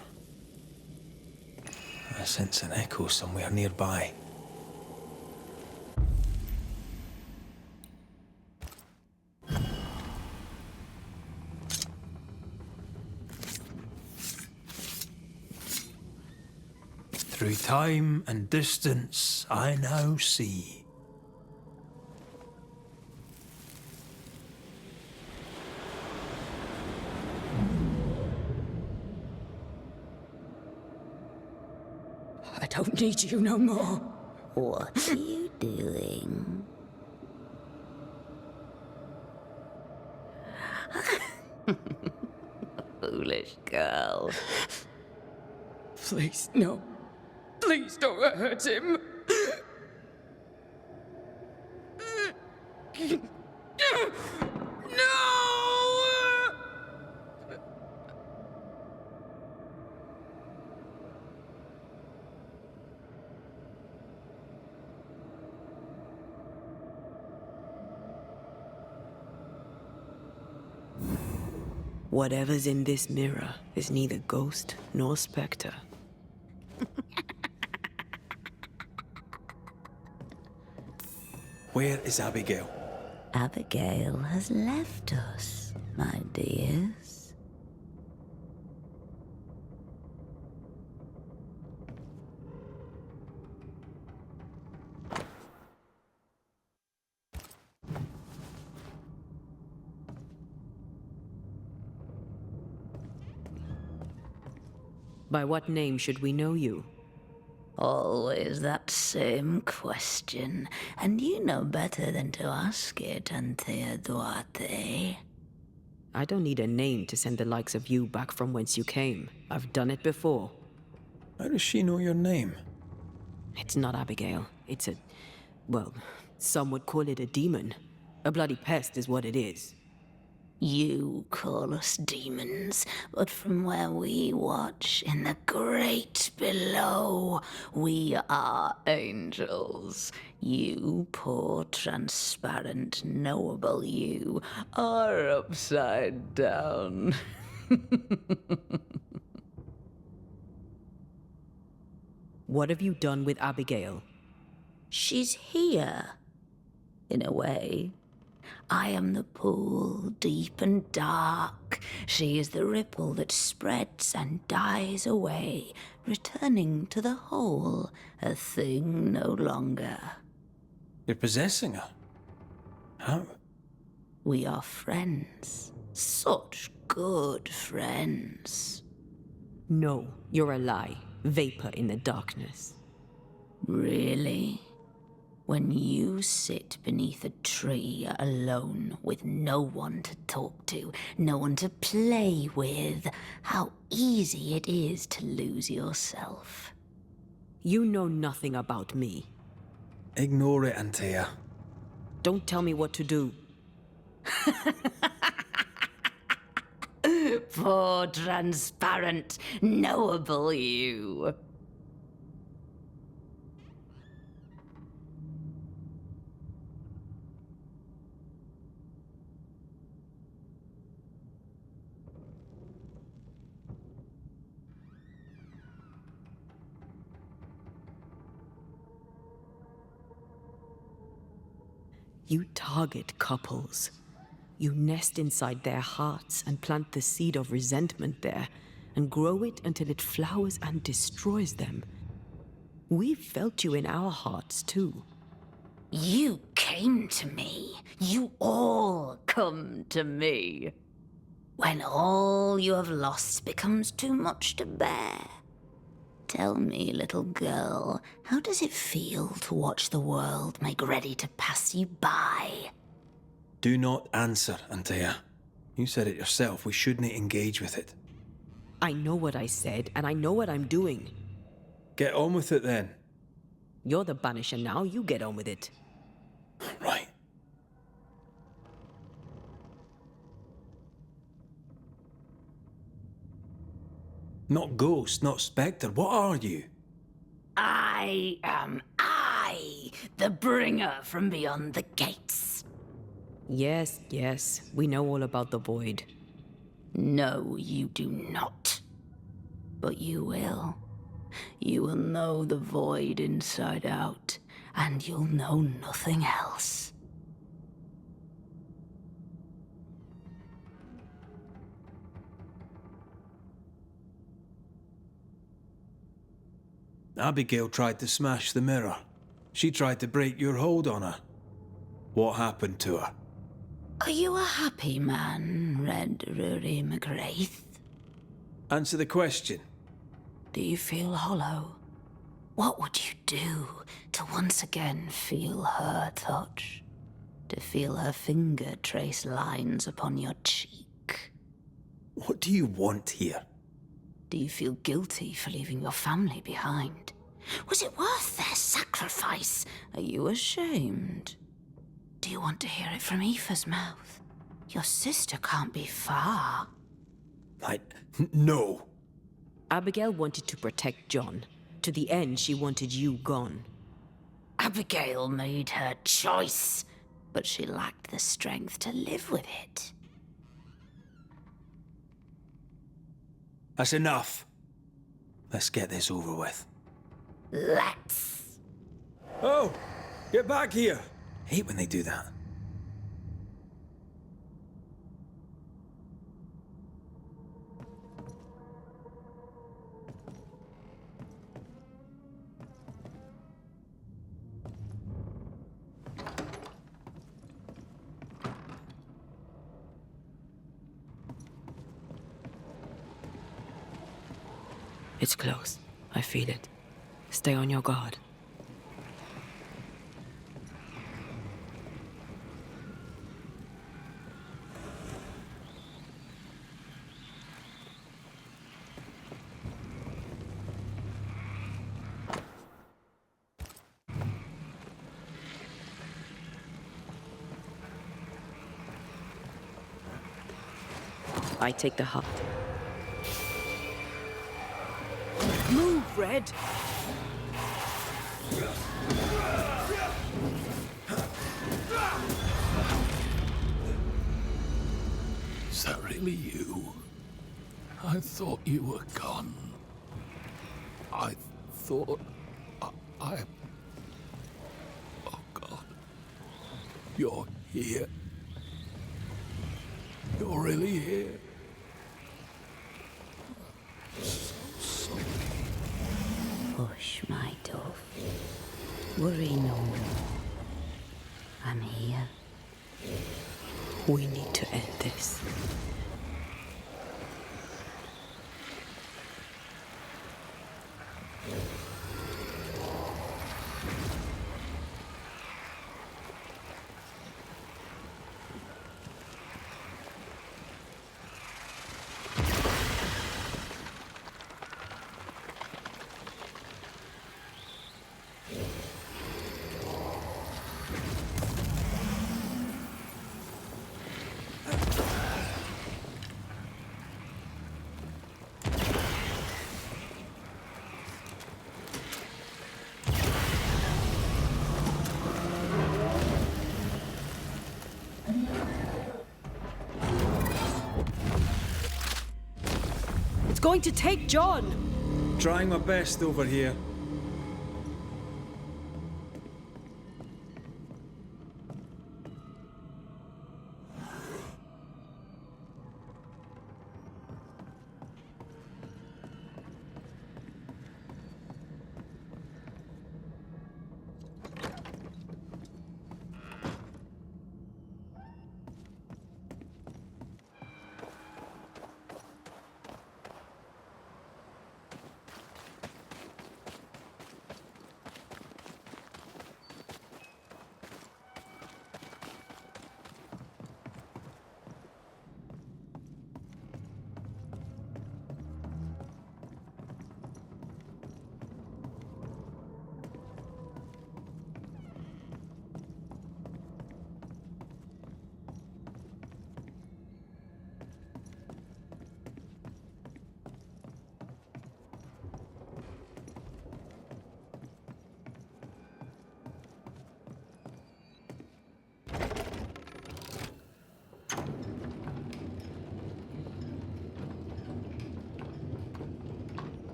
I sense an echo somewhere nearby. Through time and distance, I now see. I don't need you no more. What are you doing? Foolish girl. Please, no. Please don't hurt him. No! Whatever's in this mirror is neither ghost nor spectre. Where is Abigail? Abigail has left us, my dears. By what name should we know you? Always that same question, and you know better than to ask it, Antea Duarte. I don't need a name to send the likes of you back from whence you came. I've done it before. How does she know your name? It's not Abigail. It's a... well, some would call it a demon. A bloody pest is what it is. You call us demons, but from where we watch in the great below, we are angels. You poor, transparent, knowable you are upside down. What have you done with Abigail? She's here, in a way. I am the pool, deep and dark. She is the ripple that spreads and dies away, returning to the whole, a thing no longer. You're possessing her? How? We are friends. Such good friends. No, you're a lie. Vapor in the darkness. Really? When you sit beneath a tree alone with no one to talk to, no one to play with, how easy it is to lose yourself. You know nothing about me. Ignore it, Antea. Don't tell me what to do. Poor, transparent, knowable you. You target couples. You nest inside their hearts and plant the seed of resentment there, and grow it until it flowers and destroys them. We've felt you in our hearts, too. You came to me. You all come to me. When all you have lost becomes too much to bear. Tell me, little girl, how does it feel to watch the world make ready to pass you by? Do not answer, Antea. You said it yourself. We shouldn't engage with it. I know what I said, and I know what I'm doing. Get on with it then. You're the Banisher now, you get on with it. Right. Not ghost, not spectre. What are you? I am I, the bringer from beyond the gates. Yes, yes, we know all about the void. No, you do not. But you will. You will know the void inside out, and you'll know nothing else. Abigail tried to smash the mirror. She tried to break your hold on her. What happened to her? Are you a happy man, Red Rory McGrath? Answer the question. Do you feel hollow? What would you do to once again feel her touch? To feel her finger trace lines upon your cheek? What do you want here? Do you feel guilty for leaving your family behind? Was it worth their sacrifice? Are you ashamed? Do you want to hear it from Aoife's mouth? Your sister can't be far. No. Abigail wanted to protect John. To the end, she wanted you gone. Abigail made her choice, but she lacked the strength to live with it. That's enough. Let's get this over with. Let's. Oh! Get back here! Hate when they do that. It's close. I feel it. Stay on your guard. I take the hut. Move, Red! Is that really you? I thought you were gone. I thought... I... Oh, God. You're here. You're really here. Hush, my dove. Worry no more. I'm here. We need to end this. It's going to take John! Trying my best over here.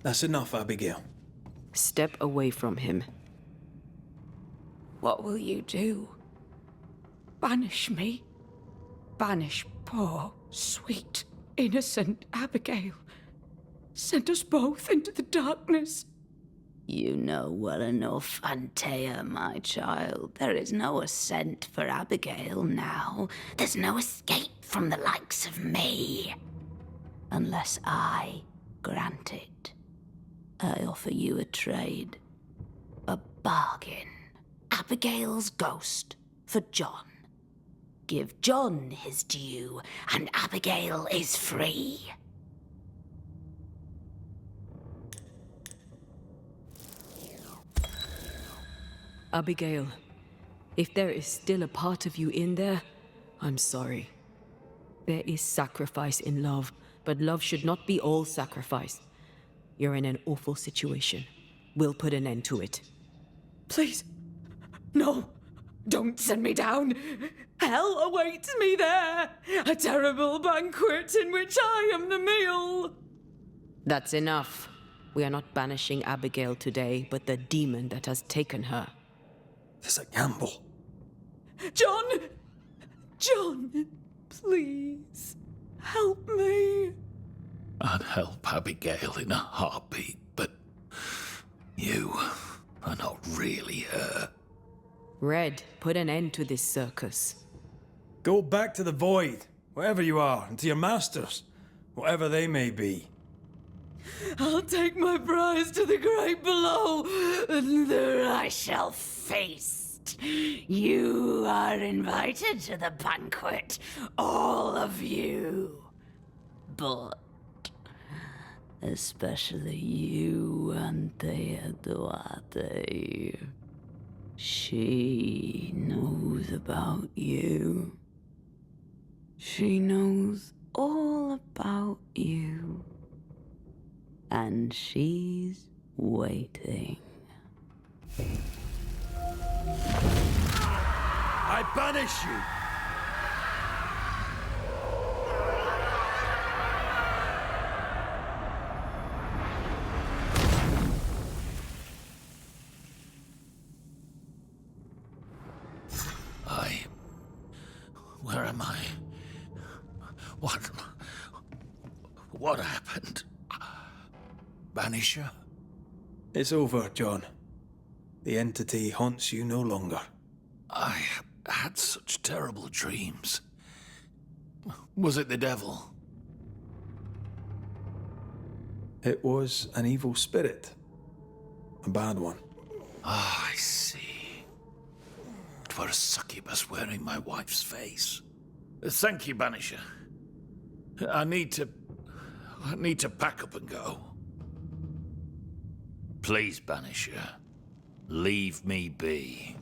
That's enough, Abigail. Step away from him. What will you do? Banish me? Banish poor, sweet, innocent Abigail? Send us both into the darkness? You know well enough, Antea, my child. There is no ascent for Abigail now. There's no escape from the likes of me. Unless I grant it. I offer you a trade. A bargain. Abigail's ghost for John. Give John his due, and Abigail is free. Abigail, if there is still a part of you in there, I'm sorry. There is sacrifice in love, but love should not be all sacrifice. You're in an awful situation. We'll put an end to it. Please, no. Don't send me down. Hell awaits me there. A terrible banquet in which I am the meal. That's enough. We are not banishing Abigail today, but the demon that has taken her. This is a gamble. John! John, please, help me. I'd help Abigail in a heartbeat, but you are not really her. Red, put an end to this circus. Go back to the void, wherever you are, and to your masters, whatever they may be. I'll take my prize to the great below, and there I shall feast. You are invited to the banquet, all of you. But especially you, Antea Duarte. She knows about you. She knows all about you. And she's waiting. I banish you! Where am I? What happened? Banisher? It's over, John. The entity haunts you no longer. I had such terrible dreams. Was it the devil? It was an evil spirit. A bad one. Ah, I see. It were a succubus wearing my wife's face. Thank you, Banisher. I need to pack up and go. Please, Banisher, leave me be.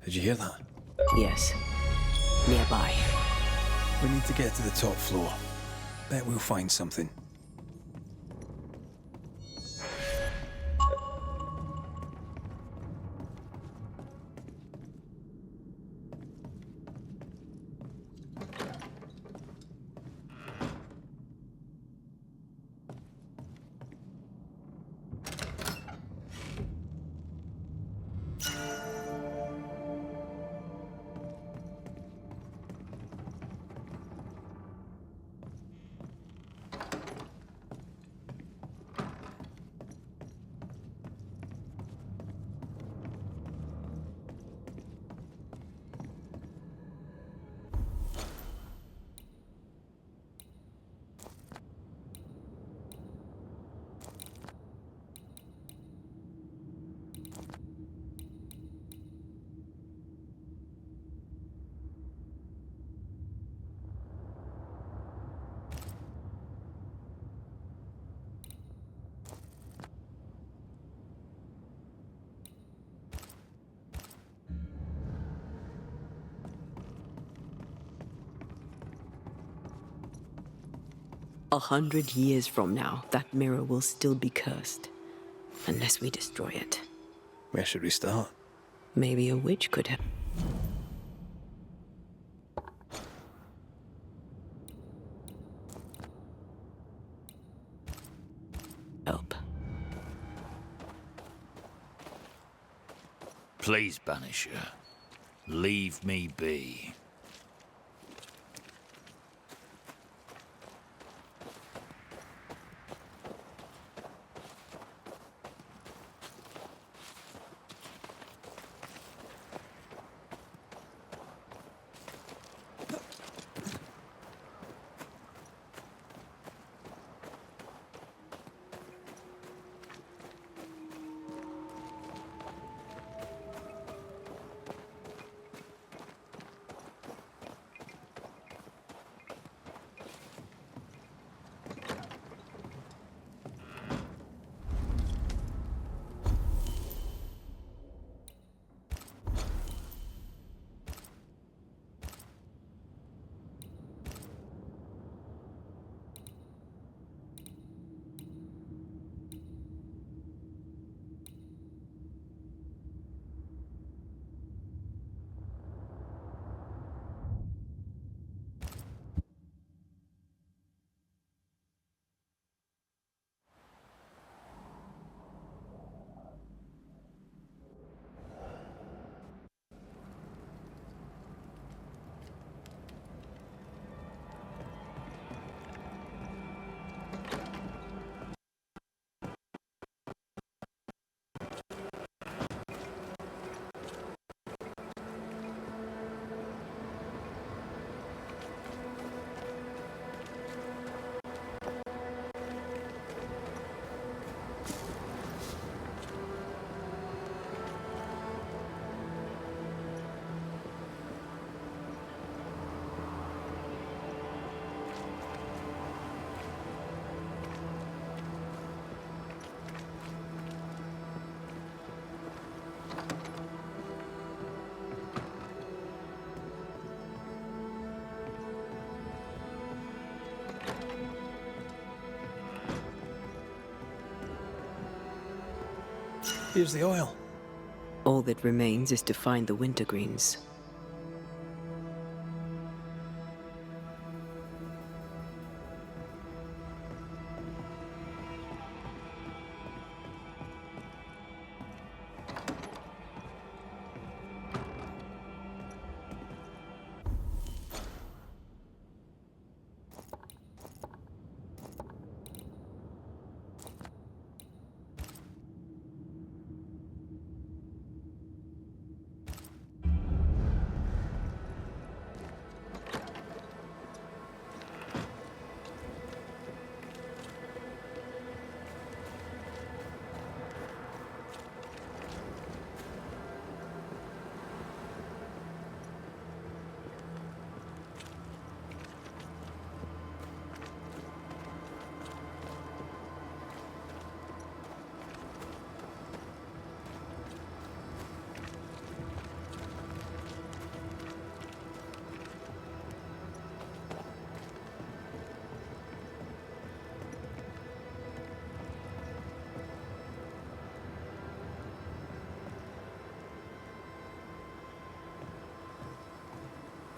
Did you hear that? Yes. Nearby. We need to get to the top floor. Bet we'll find something. A 100 years from now, that mirror will still be cursed. Unless we destroy it. Where should we start? Maybe a witch could have. Help. Please, Banisher. Leave me be. Here's the oil. All that remains is to find the wintergreens.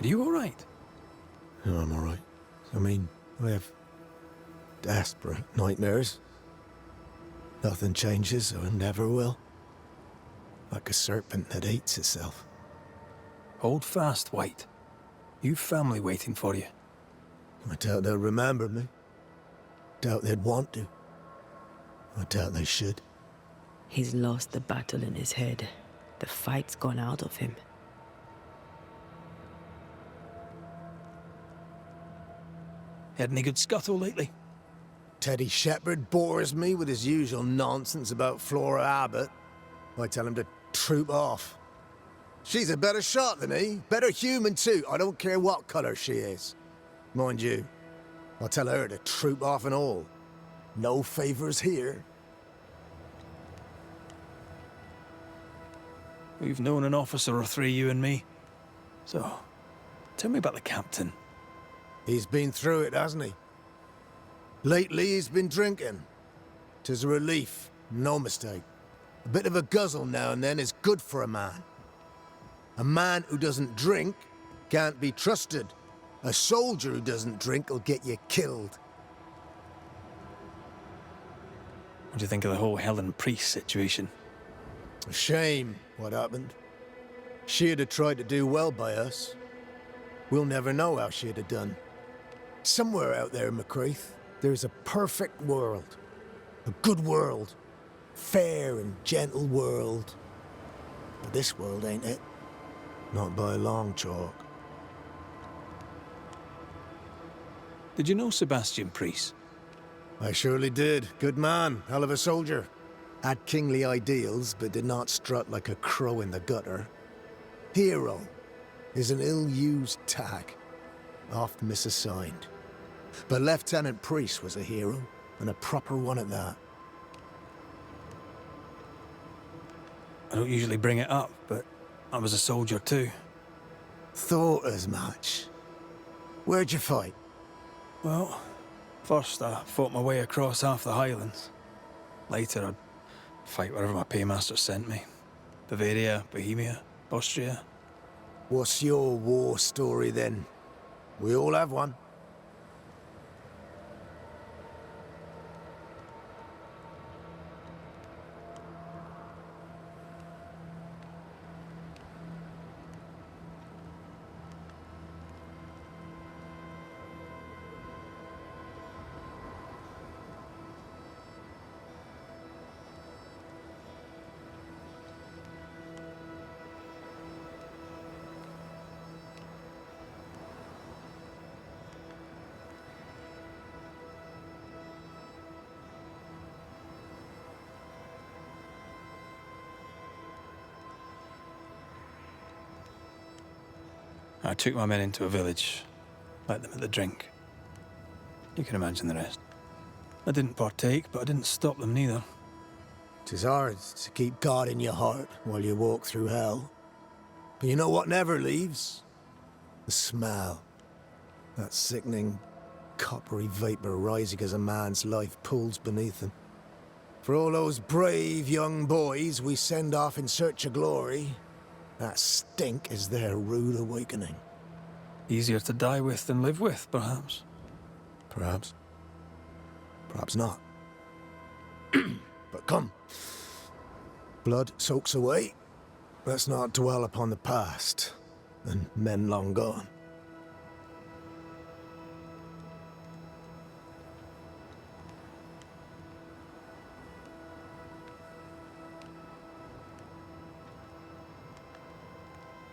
Are you all right? No, I'm all right. I mean, I have desperate nightmares. Nothing changes or never will. Like a serpent that eats itself. Hold fast, White. You've family waiting for you. I doubt they'll remember me. Doubt they'd want to. I doubt they should. He's lost the battle in his head. The fight's gone out of him. Had any good scuttle lately? Teddy Shepherd bores me with his usual nonsense about Flora Abbott. I tell him to troop off. She's a better shot than he. Better human too. I don't care what colour she is. Mind you, I'll tell her to troop off and all. No favours here. We've known an officer or three, you and me. So, tell me about the captain. He's been through it, hasn't he? Lately he's been drinking. 'Tis a relief, no mistake. A bit of a guzzle now and then is good for a man. A man who doesn't drink can't be trusted. A soldier who doesn't drink will get you killed. What do you think of the whole Helen Priest situation? A shame what happened. She'd have tried to do well by us. We'll never know how she'd have done. Somewhere out there, McCreath, there's a perfect world. A good world. Fair and gentle world. But this world ain't it. Not by a long chalk. Did you know Sebastian Priest? I surely did. Good man. Hell of a soldier. Had kingly ideals, but did not strut like a crow in the gutter. Hero is an ill-used tag. Oft misassigned. But Lieutenant Priest was a hero, and a proper one at that. I don't usually bring it up, but I was a soldier too. Thought as much. Where'd you fight? Well, first I fought my way across half the Highlands. Later I'd fight wherever my paymaster sent me. Bavaria, Bohemia, Austria. What's your war story then? We all have one. I took my men into a village, let them at the drink. You can imagine the rest. I didn't partake, but I didn't stop them neither. 'Tis hard to keep God in your heart while you walk through hell. But you know what never leaves? The smell. That sickening, coppery vapor rising as a man's life pulls beneath him. For all those brave young boys we send off in search of glory, that stink is their rude awakening. Easier to die with than live with, perhaps. Perhaps. Perhaps not. But come. Blood soaks away. Let's not dwell upon the past, and men long gone.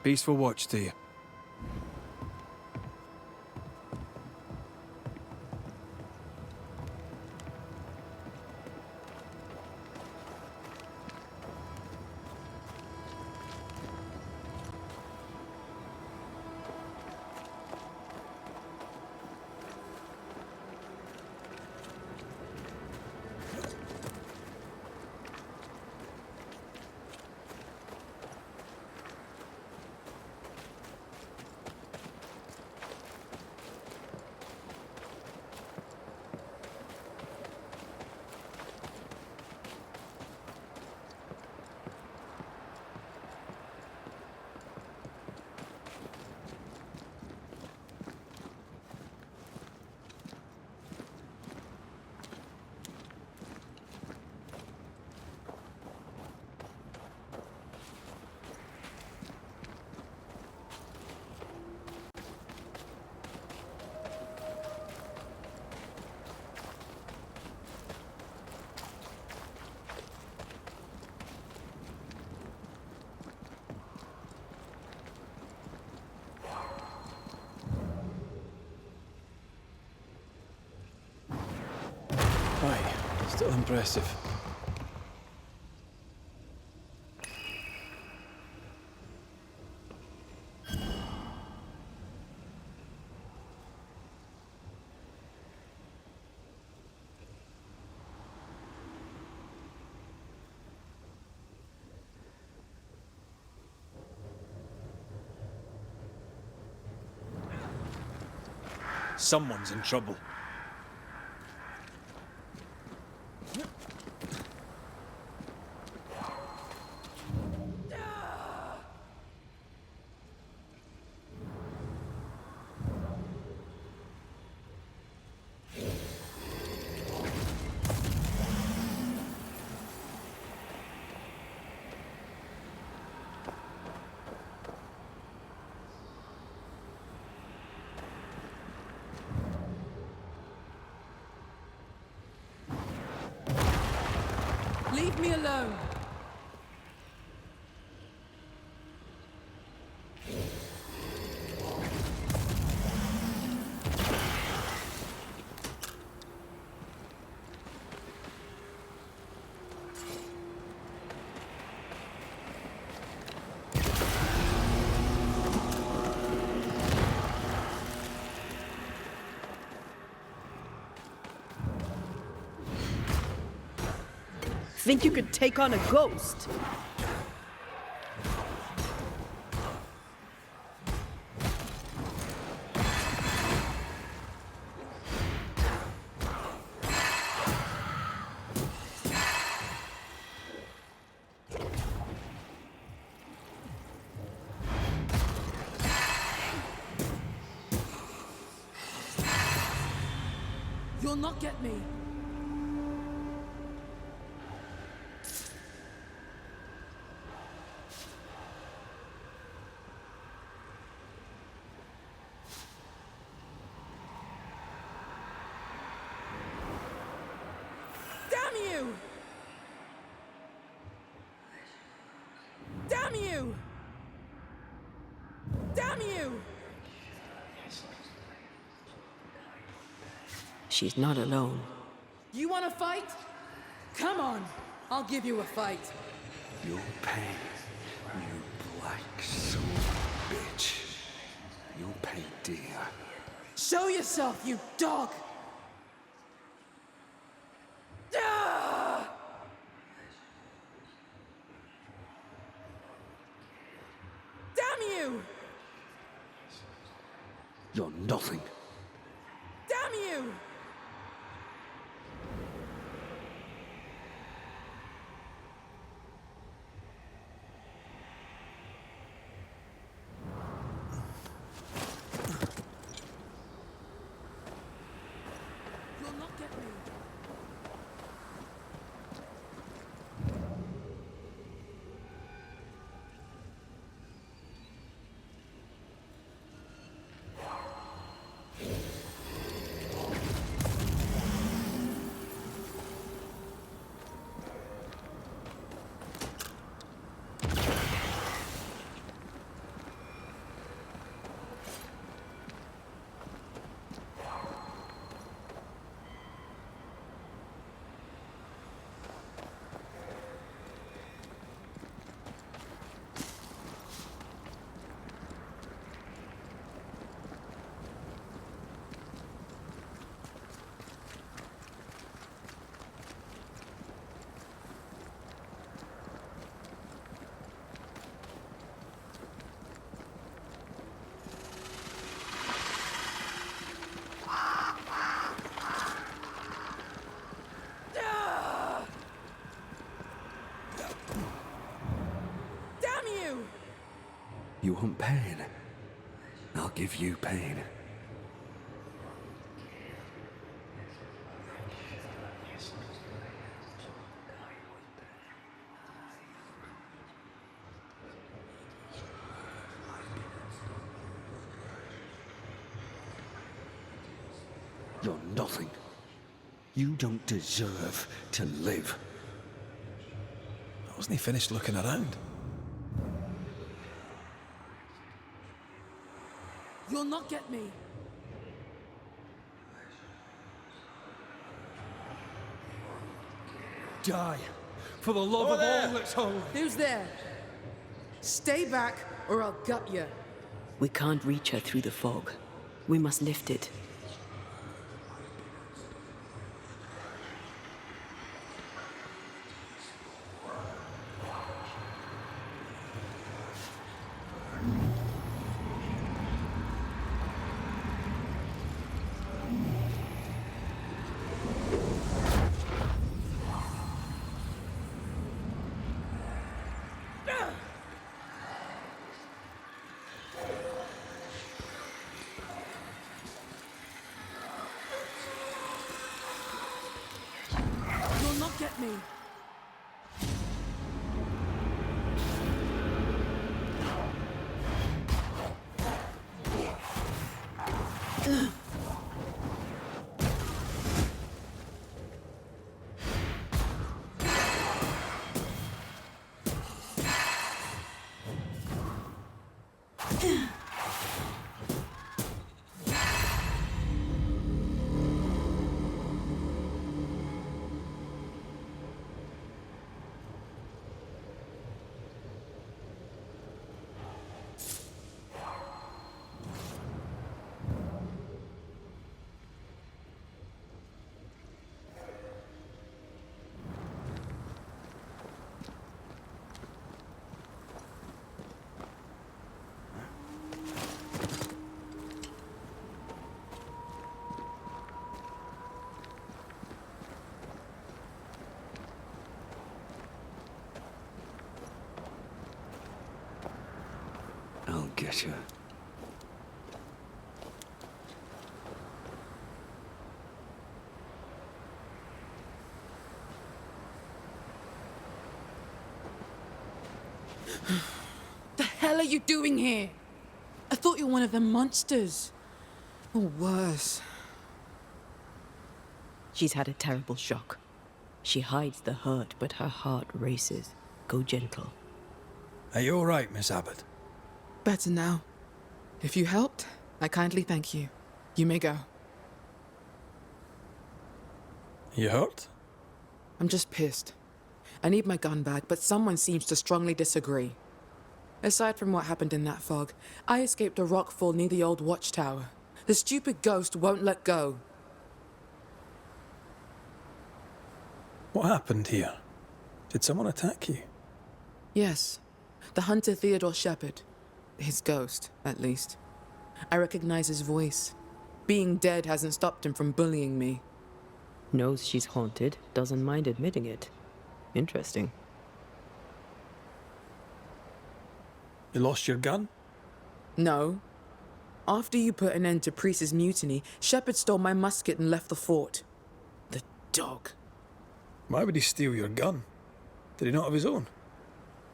Peaceful watch to you. Aye, still impressive. Someone's in trouble. Leave me alone. Think you could take on a ghost? You'll not get me. Damn you! Damn you! Damn you! She's not alone. You want to fight? Come on, I'll give you a fight. You'll pay, you black soul bitch. You'll pay dear. Show yourself, you dog! Ah! Damn you! You're nothing. Damn you! You'll not get me. You want pain? I'll give you pain. You're nothing. You don't deserve to live. Wasn't he finished looking around? You'll not get me. die. For the love of all that's holy. Who's there? Stay back, or I'll gut you. We can't reach her through the fog. We must lift it. You'll not get me. I'll get you. The hell are you doing here? I thought you were one of them monsters. Or worse. She's had a terrible shock. She hides the hurt, but her heart races. Go gentle. Are you all right, Miss Abbott? Better now. If you helped, I kindly thank you. You may go. You hurt? I'm just pissed. I need my gun back, but someone seems to strongly disagree. Aside from what happened in that fog, I escaped a rockfall near the old watchtower. The stupid ghost won't let go. What happened here? Did someone attack you? Yes, the hunter Theodore Shepherd. His ghost, at least. I recognize his voice. Being dead hasn't stopped him from bullying me. Knows she's haunted, doesn't mind admitting it. Interesting. You lost your gun? No. After you put an end to Priest's mutiny, Shepherd stole my musket and left the fort. The dog. Why would he steal your gun? Did he not have his own?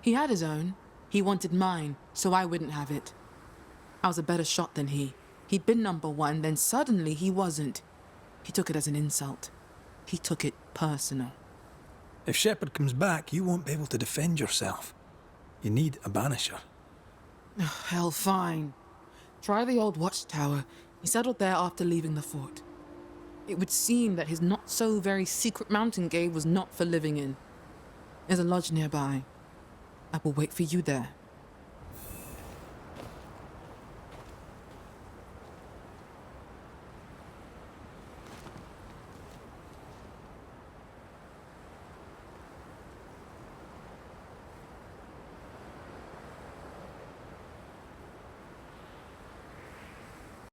He had his own. He wanted mine, so I wouldn't have it. I was a better shot than he. He'd been number one, then suddenly he wasn't. He took it as an insult. He took it personal. If Shepherd comes back, you won't be able to defend yourself. You need a banisher. Hell, fine. Try the old watchtower. He settled there after leaving the fort. It would seem that his not-so-very-secret mountain cave was not for living in. There's a lodge nearby. I will wait for you there.